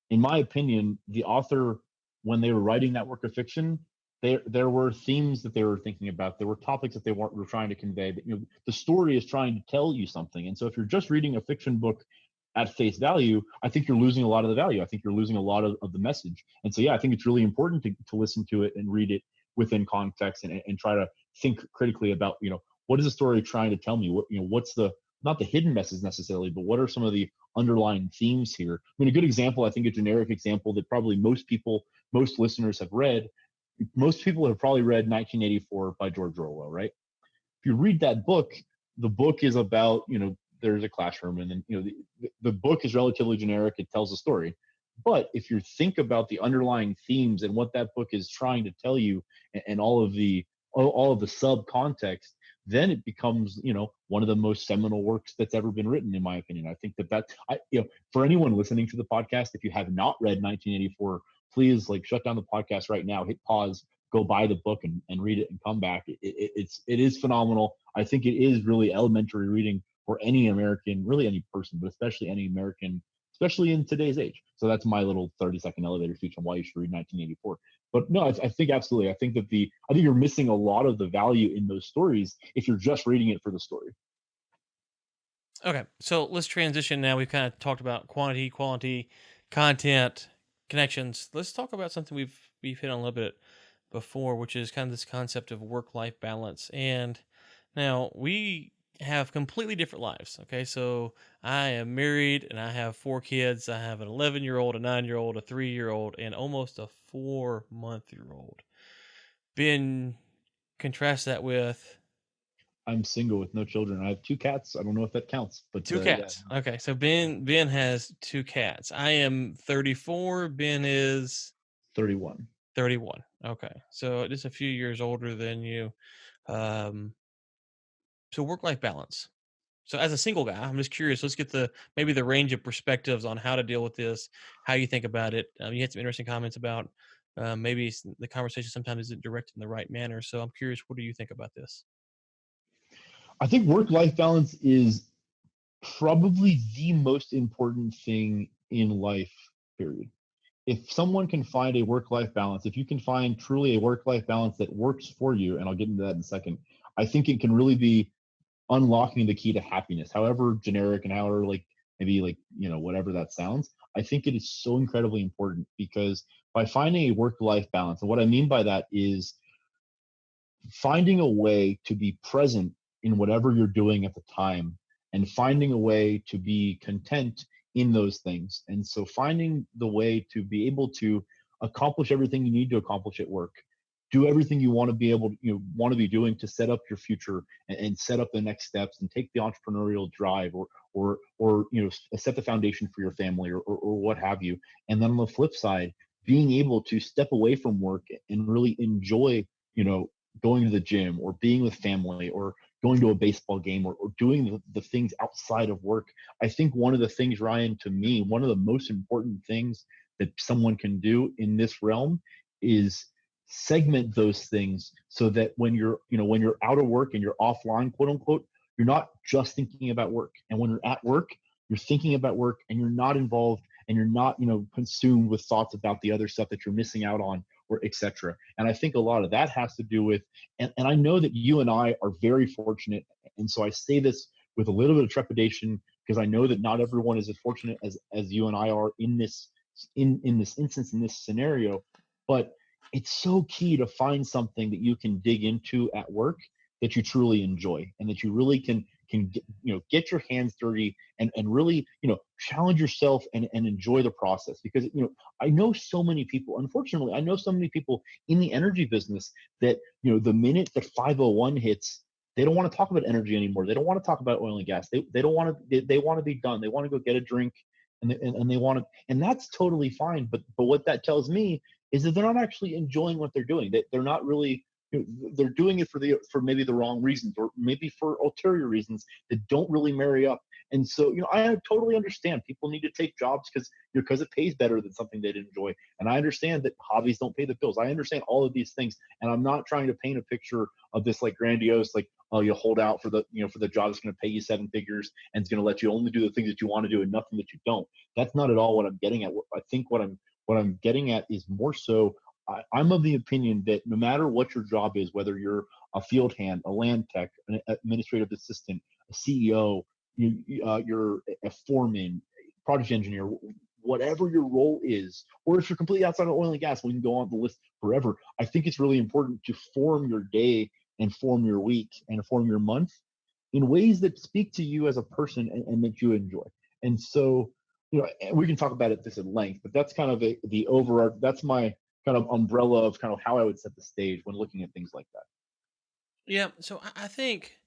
in my opinion, the author, when they were writing that work of fiction, there were themes that they were thinking about. There were topics that they were trying to convey. But, the story is trying to tell you something. And so, if you're just reading a fiction book at face value, I think you're losing a lot of the value. I think you're losing a lot of the message. And so, yeah, I think it's really important to listen to it and read it within context, and try to think critically about, what is the story trying to tell me? What's the, not the hidden message necessarily, but what are some of the underlying themes here? I mean, a good example, I think a generic example that probably most listeners have read, most people have probably read 1984 by George Orwell, right? If you read that book, the book is about, there's a classroom, and then the book is relatively generic. It tells a story, but if you think about the underlying themes and what that book is trying to tell you, and all of the sub context, then it becomes one of the most seminal works that's ever been written, in my opinion. I think that for anyone listening to the podcast, if you have not read 1984, please like shut down the podcast right now, hit pause, go buy the book and read it and come back. It is phenomenal. I think it is really elementary reading for any American, really any person, but especially any American, especially in today's age. So that's my little 30-second elevator speech on why you should read 1984. But no, I think absolutely. I think you're missing a lot of the value in those stories if you're just reading it for the story. Okay, so let's transition now. We've kind of talked about quantity, quality, content, connections. Let's talk about something we've hit on a little bit before, which is kind of this concept of work-life balance. And now we have completely different lives. Okay, so I am married and I have 4 kids. I have an 11-year-old, a 9-year-old, a 3-year-old, and almost a 4-month-year-old. Ben, contrast that with I'm single with no children. I have 2 cats. I don't know if that counts, but 2 cats. Okay, so Ben has 2 cats. I am 34. Ben is 31. 31. Okay, so just a few years older than you. Um, so work-life balance. So as a single guy, I'm just curious. Let's get maybe the range of perspectives on how to deal with this, how you think about it. You had some interesting comments about maybe the conversation sometimes isn't directed in the right manner. So I'm curious, what do you think about this? I think work-life balance is probably the most important thing in life, period. If someone can find a work-life balance, if you can find truly a work-life balance that works for you, and I'll get into that in a second, I think it can really be unlocking the key to happiness, however generic and however like maybe like whatever that sounds. I think it is so incredibly important because by finding a work-life balance, and what I mean by that is finding a way to be present in whatever you're doing at the time, and finding a way to be content in those things. And so finding the way to be able to accomplish everything you need to accomplish at work, do everything you want to be able want to be doing to set up your future, and set up the next steps and take the entrepreneurial drive, or set the foundation for your family, or what have you. And then on the flip side, being able to step away from work and really enjoy you know going to the gym, or being with family, or going to a baseball game, or doing the things outside of work. I think one of the things, Ryan, to me, one of the most important things that someone can do in this realm is segment those things so that when you're out of work and you're offline, quote unquote, you're not just thinking about work. And when you're at work, you're thinking about work, and you're not involved, and you're not consumed with thoughts about the other stuff that you're missing out on, or etc. And I think a lot of that has to do with, and I know that you and I are very fortunate, and so I say this with a little bit of trepidation, because I know that not everyone is as fortunate as you and I are in this instance, in this scenario. But it's so key to find something that you can dig into at work that you truly enjoy, and that you really can get your hands dirty, and really challenge yourself, and enjoy the process. Because I know so many people, unfortunately, I know so many people in the energy business that the minute that 501 hits, they don't want to talk about energy anymore. They don't want to talk about oil and gas. They don't want to. They want to be done. They want to go get a drink, and they want to, and that's totally fine. But what that tells me is that they're not actually enjoying what they're doing. They're not really, they're doing it for maybe the wrong reasons, or maybe for ulterior reasons that don't really marry up. And so I totally understand people need to take jobs because it pays better than something they enjoy. And I understand that hobbies don't pay the bills. I understand all of these things, and I'm not trying to paint a picture of this like grandiose, like, oh, you hold out for the job that's going to pay you 7 figures, and it's going to let you only do the things that you want to do and nothing that you don't. That's not at all what I'm getting at. I think what I'm getting at is more so, I'm of the opinion that no matter what your job is, whether you're a field hand, a land tech, an administrative assistant, a CEO, you're a foreman, project engineer, whatever your role is, or if you're completely outside of oil and gas, we can go on the list forever. I think it's really important to form your day, and form your week, and form your month in ways that speak to you as a person, and that you enjoy. And so, we can talk about it this at length, but that's kind of the overarch. That's my kind of umbrella of kind of how I would set the stage when looking at things like that. Yeah, so I think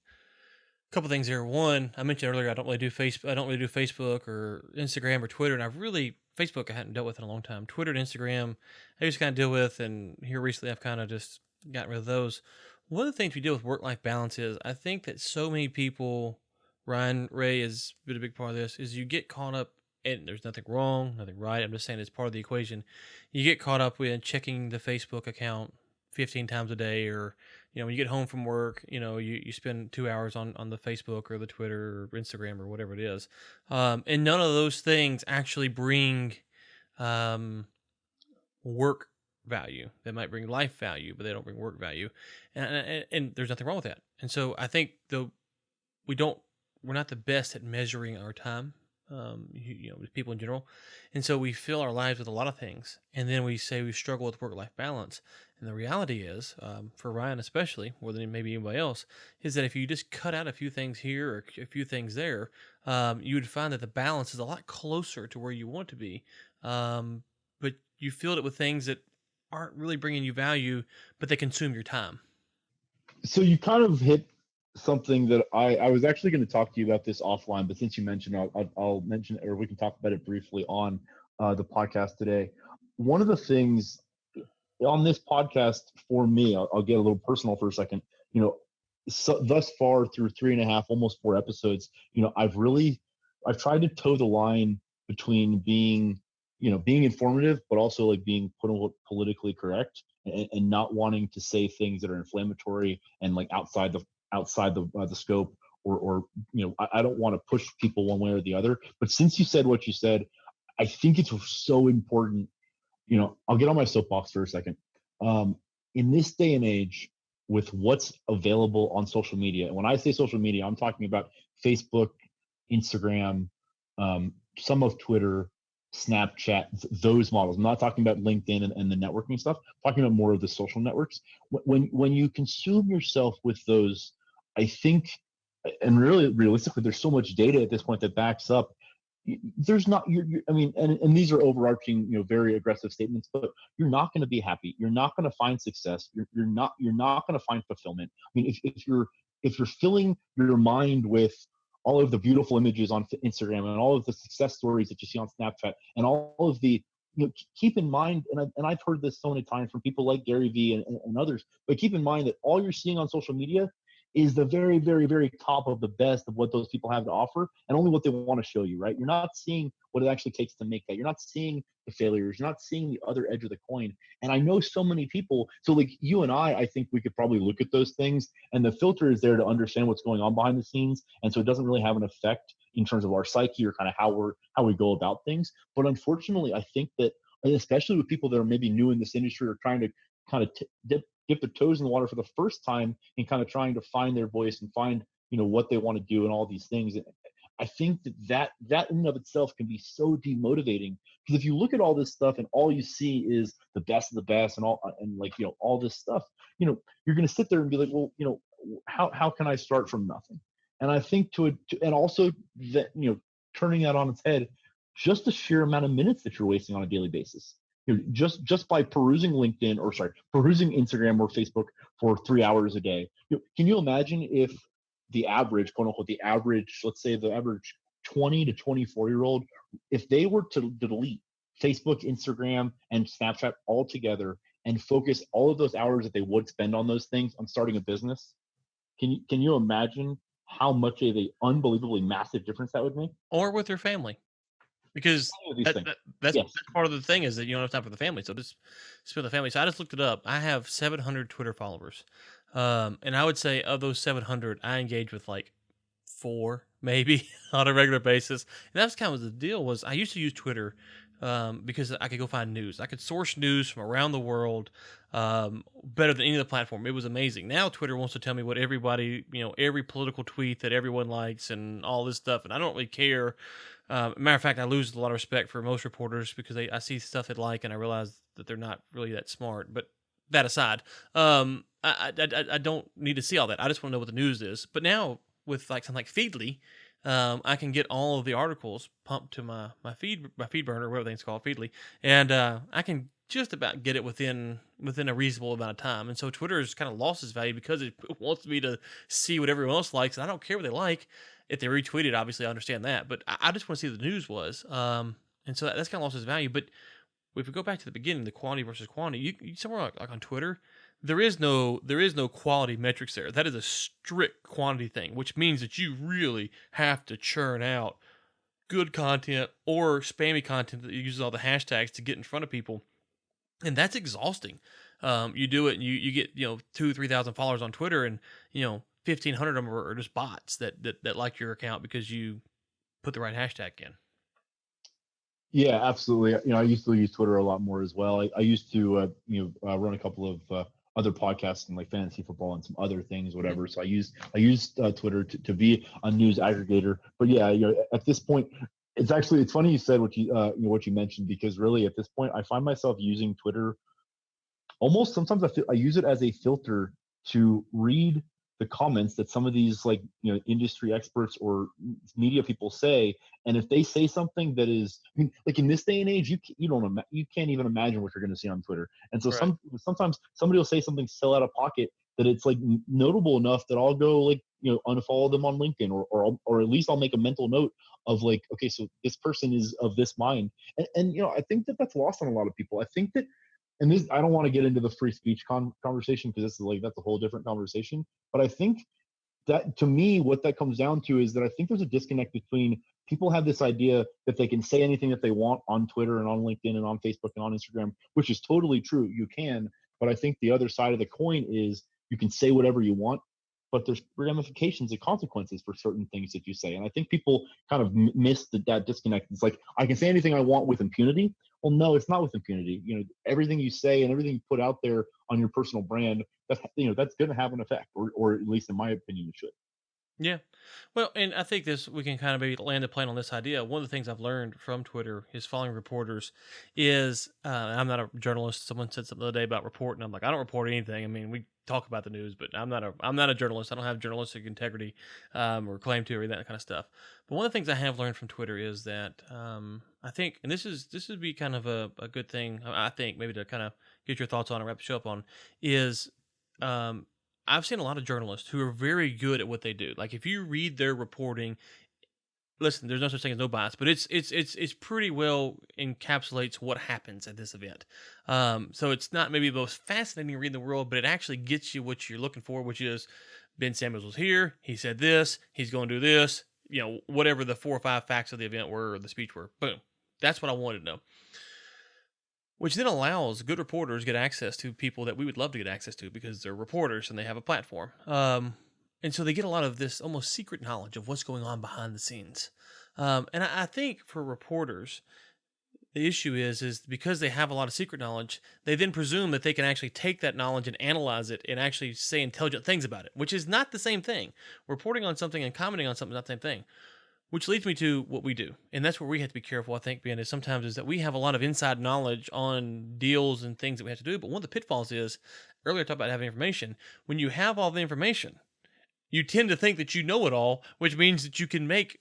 Couple things here. One, I mentioned earlier, I don't really do Facebook. I don't really do Facebook or Instagram or Twitter, and I've really Facebook I hadn't dealt with in a long time. Twitter and Instagram, I just kind of deal with, and here recently I've kind of just gotten rid of those. One of the things we deal with work-life balance is I think that so many people, Ryan Ray has been a big part of this, is you get caught up, and there's nothing wrong, nothing right. I'm just saying it's part of the equation. You get caught up with checking the Facebook account 15 times a day, or when you get home from work, you spend 2 hours on the Facebook or the Twitter or Instagram or whatever it is. And none of those things actually bring um, work value. They might bring life value, but they don't bring work value. And there's nothing wrong with that. And so I think we don't, we're not the best at measuring our time. With people in general, and so we fill our lives with a lot of things, and then we say we struggle with work-life balance. And the reality is, for Ryan especially, more than maybe anybody else, is that if you just cut out a few things here or a few things there, you would find that the balance is a lot closer to where you want to be. But you filled it with things that aren't really bringing you value, but they consume your time. So you kind of hit something that I was actually going to talk to you about this offline, but since you mentioned, I'll mention, or we can talk about it briefly on the podcast today. One of the things on this podcast for me, I'll get a little personal for a second. So thus far through 3.5, almost 4 episodes, I've tried to toe the line between being informative, but also like being quote unquote politically correct, and not wanting to say things that are inflammatory and like outside the scope, or I don't want to push people one way or the other. But since you said what you said, I think it's so important. I'll get on my soapbox for a second. Um, in this day and age, with what's available on social media, and when I say social media, I'm talking about Facebook, Instagram, some of Twitter, Snapchat, those models. I'm not talking about LinkedIn and the networking stuff. I'm talking about more of the social networks. When you consume yourself with those, I think, and really realistically, there's so much data at this point that backs up, there's not I mean, and these are overarching, very aggressive statements, but you're not going to be happy, you're not going to find success, you're not going to find fulfillment. I mean, if you're filling your mind with all of the beautiful images on Instagram and all of the success stories that you see on Snapchat and all of the, keep in mind, and I've heard this so many times from people like Gary Vee and others, but keep in mind that all you're seeing on social media is the very, very, very top of the best of what those people have to offer, and only what they want to show you, right? You're not seeing what it actually takes to make that. You're not seeing the failures. You're not seeing the other edge of the coin. And I know so many people. So like you and I think we could probably look at those things, and the filter is there to understand what's going on behind the scenes. And so it doesn't really have an effect in terms of our psyche or kind of how we go about things. But unfortunately, I think that, especially with people that are maybe new in this industry or trying to kind of dip their toes in the water for the first time and kind of trying to find their voice and find what they want to do and all these things. I think that in and of itself can be so demotivating, because if you look at all this stuff and all you see is the best of the best and all, and like all this stuff, you're going to sit there and be like, well, how can I start from nothing? And I think and also that, turning that on its head, just the sheer amount of minutes that you're wasting on a daily basis, just by perusing LinkedIn, or sorry, perusing Instagram or Facebook for 3 hours a day. Can you imagine if the average, quote unquote, the average, let's say the average 20 to 24-year-old, if they were to delete Facebook, Instagram, and Snapchat altogether and focus all of those hours that they would spend on those things on starting a business, can you imagine how much of a unbelievably massive difference that would make? Or with your family. Because These things. that's Yes. part of the thing, is that you don't have time for the family. So just spend the family. So I just looked it up. I have 700 Twitter followers. And I would say of those 700, I engage with like 4 maybe on a regular basis. And that's kind of the deal. Was I used to use Twitter because I could go find news. I could source news from around the world better than any other platform. It was amazing. Now Twitter wants to tell me what everybody, every political tweet that everyone likes and all this stuff, and I don't really care. Matter of fact, I lose a lot of respect for most reporters because I see stuff they like and I realize that they're not really that smart. But that aside, I don't need to see all that. I just want to know what the news is. But now with like something like Feedly, I can get all of the articles pumped to my feed burner, whatever thing's called, Feedly, and I can just about get it within a reasonable amount of time. And so Twitter has kind of lost its value because it wants me to see what everyone else likes, and I don't care what they like. If they retweet it, obviously I understand that, but I just want to see what the news was. And so that's kind of lost its value. But if we go back to the beginning, the quantity versus quantity, you somewhere like on Twitter, there is no quality metrics there. That is a strict quantity thing, which means that you really have to churn out good content or spammy content that uses all the hashtags to get in front of people, and that's exhausting. You do it, and you get 2,000-3,000 followers on Twitter, and 1,500 of them are just bots that like your account because you put the right hashtag in. Yeah, absolutely. I used to use Twitter a lot more as well. I used to, run a couple of other podcasts and like fantasy football and some other things, Mhm. whatever. So I used Twitter to be a news aggregator. But yeah, at this point, it's funny you said what you mentioned, because really at this point I find myself using Twitter almost sometimes. I use it as a filter to read the comments that some of these, like, industry experts or media people say. And if they say something that is, I mean, like in this day and age, you can't even imagine what you're going to see on Twitter. And so Right. sometimes somebody will say something so out of pocket that it's like notable enough that I'll go, like, unfollow them on LinkedIn, or at least I'll make a mental note of, like, okay, so this person is of this mind. And I think that that's lost on a lot of people. I think that, and this, I don't want to get into the free speech conversation, because this is like, that's a whole different conversation. But I think that, to me, what that comes down to is that I think there's a disconnect between people have this idea that they can say anything that they want on Twitter and on LinkedIn and on Facebook and on Instagram, which is totally true. You can. But I think the other side of the coin is you can say whatever you want, but there's ramifications and consequences for certain things that you say. And I think people kind of miss that disconnect. It's like, I can say anything I want with impunity. Well, no, it's not with impunity. Everything you say and everything you put out there on your personal brand, that's going to have an effect, or at least in my opinion, it should. Yeah. Well, and I think this we can kind of maybe land the plane on this idea. One of the things I've learned from Twitter is following reporters is I'm not a journalist. Someone said something the other day about reporting. I'm like, I don't report anything. I mean, we talk about the news, but I'm not a journalist. I don't have journalistic integrity or claim to, or that kind of stuff. But one of the things I have learned from Twitter is that I think, and this would be kind of a good thing. I think maybe to kind of get your thoughts on and wrap the show up on is um, I've seen a lot of journalists who are very good at what they do. Like if you read their reporting, listen, there's no such thing as no bias, but it's pretty well encapsulates what happens at this event. So it's not maybe the most fascinating read in the world, but it actually gets you what you're looking for, which is Ben Samuels was here, he said this, he's going to do this, whatever the 4 or 5 facts of the event were or the speech were. Boom. That's what I wanted to know, which then allows good reporters get access to people that we would love to get access to because they're reporters and they have a platform. And so they get a lot of this almost secret knowledge of what's going on behind the scenes. And I think for reporters, the issue is because they have a lot of secret knowledge, they then presume that they can actually take that knowledge and analyze it and actually say intelligent things about it, which is not the same thing. Reporting on something and commenting on something is not the same thing. Which leads me to what we do, and that's where we have to be careful. I think, Ben, is sometimes is that we have a lot of inside knowledge on deals and things that we have to do. But one of the pitfalls is earlier I talked about having information. When you have all the information, you tend to think that you know it all, which means that you can make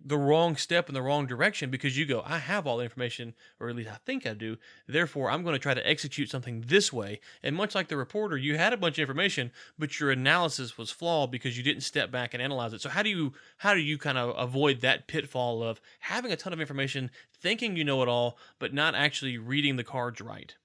the wrong step in the wrong direction because you go, I have all the information, or at least I think I do. Therefore, I'm going to try to execute something this way. And much like the reporter, you had a bunch of information, but your analysis was flawed because you didn't step back and analyze it. So how do you kind of avoid that pitfall of having a ton of information, thinking you know it all, but not actually reading the cards right?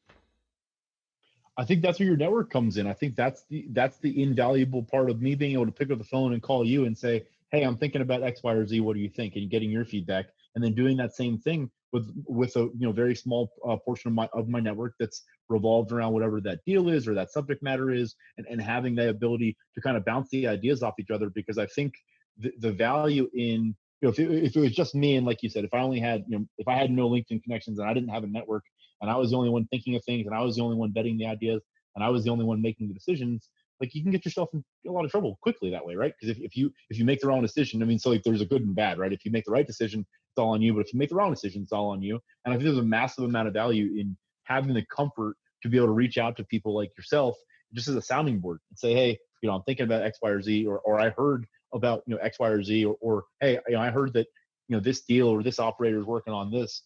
I think that's where your network comes in. I think that's the invaluable part of me being able to pick up the phone and call you and say, "Hey, I'm thinking about X, Y, or Z. What do you think?" And getting your feedback, and then doing that same thing with a very small portion of my network that's revolved around whatever that deal is or that subject matter is, and having the ability to kind of bounce the ideas off each other. Because I think the value in, if it was just me, and like you said, if I had no LinkedIn connections and I didn't have a network, and I was the only one thinking of things, and I was the only one vetting the ideas, and I was the only one making the decisions, like, you can get yourself in a lot of trouble quickly that way, right? Because if you make the wrong decision, I mean, so like, there's a good and bad, right? If you make the right decision, it's all on you, but if you make the wrong decision, it's all on you. And I think there's a massive amount of value in having the comfort to be able to reach out to people like yourself, just as a sounding board, and say, hey, I'm thinking about X, Y, or Z, or I heard about X, Y, or Z, or hey, I heard that this deal or this operator is working on this.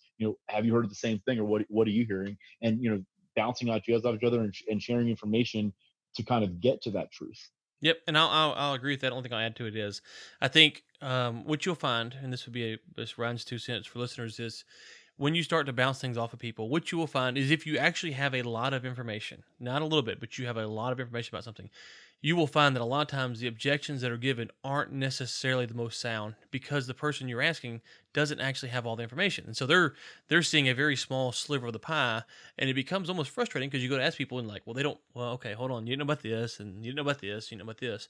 Have you heard of the same thing, or what are you hearing? And bouncing ideas off each other and sharing information to kind of get to that truth. Yep, and I'll agree with that. The only thing I'll add to it is, I think what you'll find, and this would be this Ryan's 2 cents for listeners, is when you start to bounce things off of people, what you will find is if you actually have a lot of information, not a little bit, but you have a lot of information about something, you will find that a lot of times the objections that are given aren't necessarily the most sound because the person you're asking doesn't actually have all the information. And so they're seeing a very small sliver of the pie, and it becomes almost frustrating because you go to ask people and like, well, they don't, well, okay, hold on, you didn't know about this, and you didn't know about this, you didn't know about this.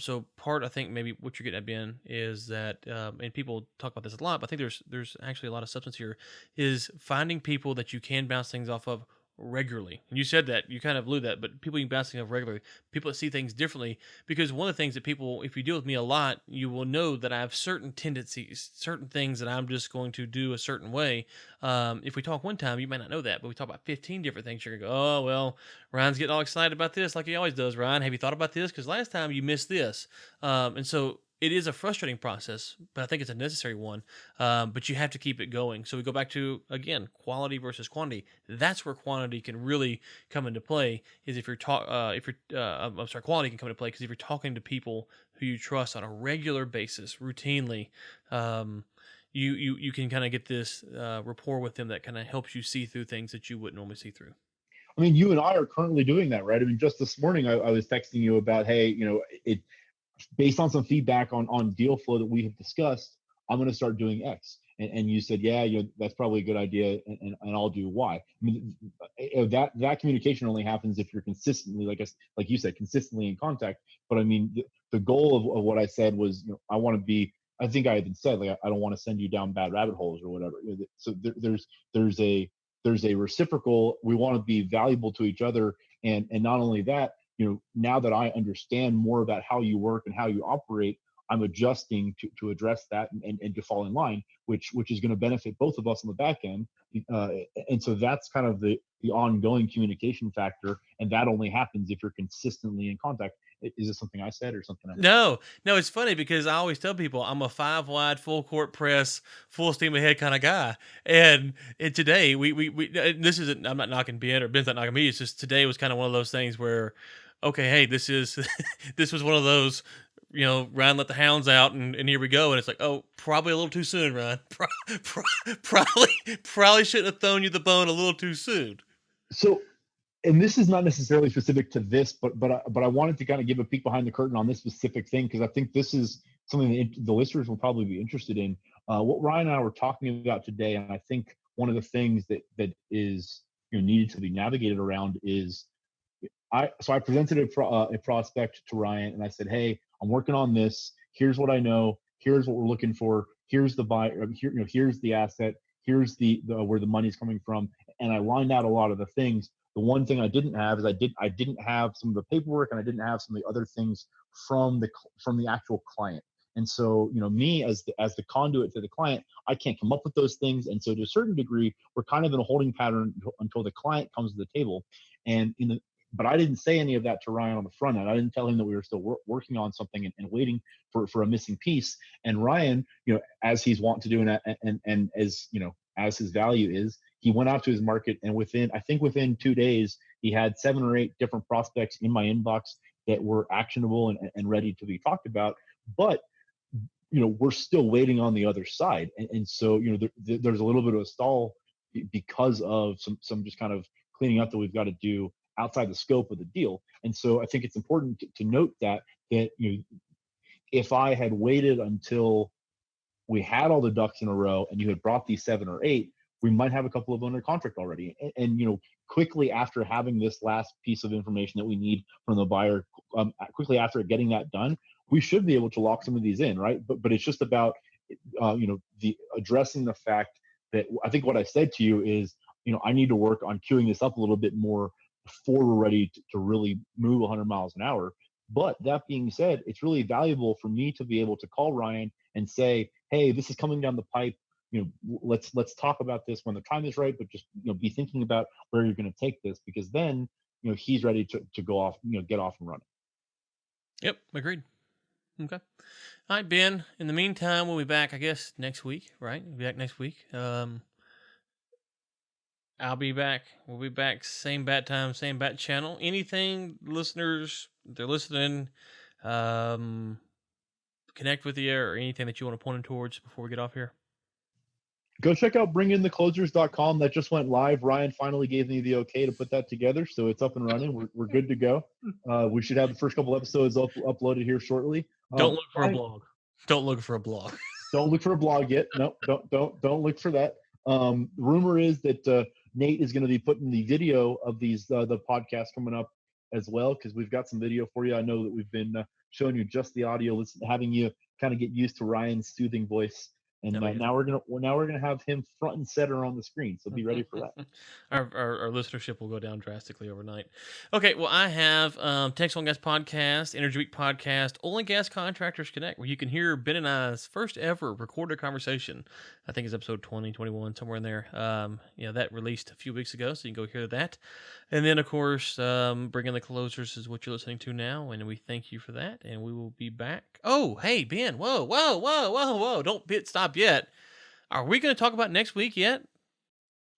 So part, I think maybe what you're getting at, Ben, is that, and people talk about this a lot, but I think there's actually a lot of substance here, is finding people that you can bounce things off of regularly. And you said that, you kind of blew that, but people you can bounce things off regularly, people that see things differently. Because one of the things that people, if you deal with me a lot, you will know that I have certain tendencies, certain things that I'm just going to do a certain way. If we talk one time, you might not know that, but we talk about 15 different things. You're going to go, oh, well, Ryan's getting all excited about this like he always does. Ryan, have you thought about this? Because last time you missed this. And so it is a frustrating process, but I think it's a necessary one. But you have to keep it going. So we go back to, again, quality versus quantity. That's where quantity can really come into play. Is if you're I'm sorry, quality can come into play because if you're talking to people who you trust on a regular basis, routinely, you can kind of get this rapport with them that kind of helps you see through things that you wouldn't normally see through. I mean, you and I are currently doing that, right? I mean, just this morning I was texting you about, hey, it based on some feedback on deal flow that we have discussed, I'm going to start doing X. And you said, yeah, that's probably a good idea, and I'll do Y. I mean, that communication only happens if you're consistently, like you said, consistently in contact. But I mean, the goal of what I said was, I want to be. I think I even said, like, I don't want to send you down bad rabbit holes or whatever. So there's a there's a reciprocal. We want to be valuable to each other, and not only that, now that I understand more about how you work and how you operate, I'm adjusting to address that and to fall in line, which is going to benefit both of us on the back end. Uh, and so that's kind of the ongoing communication factor, and that only happens if you're consistently in contact. Is this something I said or something else? No, no, it's funny because I always tell people I'm a five wide, full court press, full steam ahead kind of guy. And today this isn't, I'm not knocking Ben or Ben's not knocking me. It's just today was kind of one of those things where, okay, hey, this is, this was one of those, Ryan let the hounds out and here we go. And it's like, oh, probably a little too soon, Ryan. Probably shouldn't have thrown you the bone a little too soon. So, and this is not necessarily specific to this, but I wanted to kind of give a peek behind the curtain on this specific thing because I think this is something that the listeners will probably be interested in. What Ryan and I were talking about today, and I think one of the things that is needed to be navigated around is I presented a prospect to Ryan, and I said, hey, I'm working on this. Here's what I know. Here's what we're looking for. Here's the buy. Here's the asset. Here's the where the money's coming from. And I lined out a lot of the things. The one thing I didn't have is I didn't have some of the paperwork, and I didn't have some of the other things from the actual client. And so, me as the conduit to the client, I can't come up with those things. And so, to a certain degree, we're kind of in a holding pattern until the client comes to the table. And but I didn't say any of that to Ryan on the front end. I didn't tell him that we were still working on something and waiting for a missing piece. And Ryan, as he's wanting to do, and as as his value is, he went out to his market, and within 2 days, he had 7 or 8 different prospects in my inbox that were actionable and ready to be talked about. But we're still waiting on the other side, and so there's a little bit of a stall because of some just kind of cleaning up that we've got to do outside the scope of the deal. And so I think it's important to note that if I had waited until we had all the ducks in a row and you had brought these 7 or 8, we might have a couple of under contract already. And quickly after having this last piece of information that we need from the buyer, quickly after getting that done, we should be able to lock some of these in, right? But it's just about the addressing the fact that I think what I said to you is, I need to work on queuing this up a little bit more before we're ready to really move 100 miles an hour. But that being said, it's really valuable for me to be able to call Ryan and say, hey, this is coming down the pipe. Let's talk about this when the time is right, but just be thinking about where you're going to take this, because then he's ready to go off, get off and running. Yep, agreed. Okay. All right, Ben. In the meantime, we'll be back, I guess, next week, right? We'll be back next week. I'll be back. We'll be back. Same bat time, same bat channel. Anything, listeners, they're listening, um, connect with you or anything that you want to point them towards before we get off here? Go check out bringintheclosers.com. That just went live. Ryan finally gave me the okay to put that together, so it's up and running. We're good to go. We should have the first couple episodes uploaded here shortly. Don't look for a blog. Don't look for a blog. Don't look for a blog yet. No, don't look for that. Rumor is that Nate is going to be putting the video of these the podcast coming up as well, because we've got some video for you. I know that we've been showing you just the audio, having you kind of get used to Ryan's soothing voice. And now we're gonna have him front and center on the screen. So be ready for that. Our listenership will go down drastically overnight. Okay, well, I have Texas Oil and Gas Podcast, Energy Week Podcast, Oil and Gas Contractors Connect, where you can hear Ben and I's first ever recorded conversation. I think it's episode 20, 21, somewhere in there. That released a few weeks ago, so you can go hear that. And then, of course, Bringing the Closers is what you're listening to now, and we thank you for that. And we will be back. Oh, hey, Ben, whoa, don't stop yet. Are we going to talk about next week yet?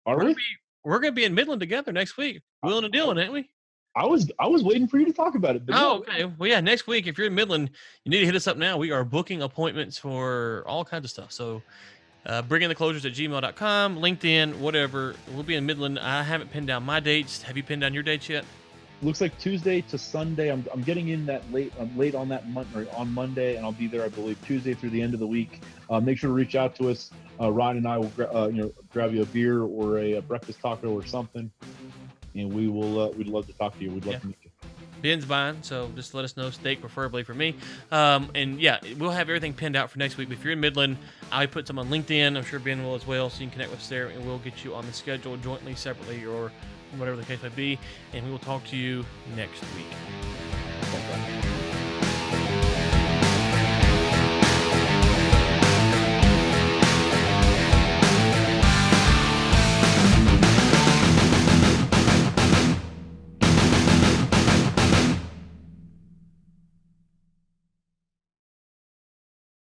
Are we? We're going to be in Midland together next week. Willing and dealing, ain't we? I was waiting for you to talk about it. But okay. Well, yeah, next week, if you're in Midland, you need to hit us up now. We are booking appointments for all kinds of stuff. So bringingtheclosers@gmail.com, LinkedIn, whatever. We'll be in Midland. I haven't pinned down my dates. Have you pinned down your dates yet? Looks like Tuesday to Sunday. I'm getting in that late. I'm late on that on Monday, and I'll be there, I believe, Tuesday through the end of the week. Make sure to reach out to us. Ryan and I will grab you a beer or a breakfast taco or something, and we will. We'd love to talk to you. We'd love to meet you. Ben's buying, so just let us know. Steak, preferably for me. And yeah, we'll have everything pinned out for next week. But if you're in Midland, I'll put some on LinkedIn. I'm sure Ben will as well, so you can connect with us there, and we'll get you on the schedule jointly, separately, or whatever the case may be. And we will talk to you next week.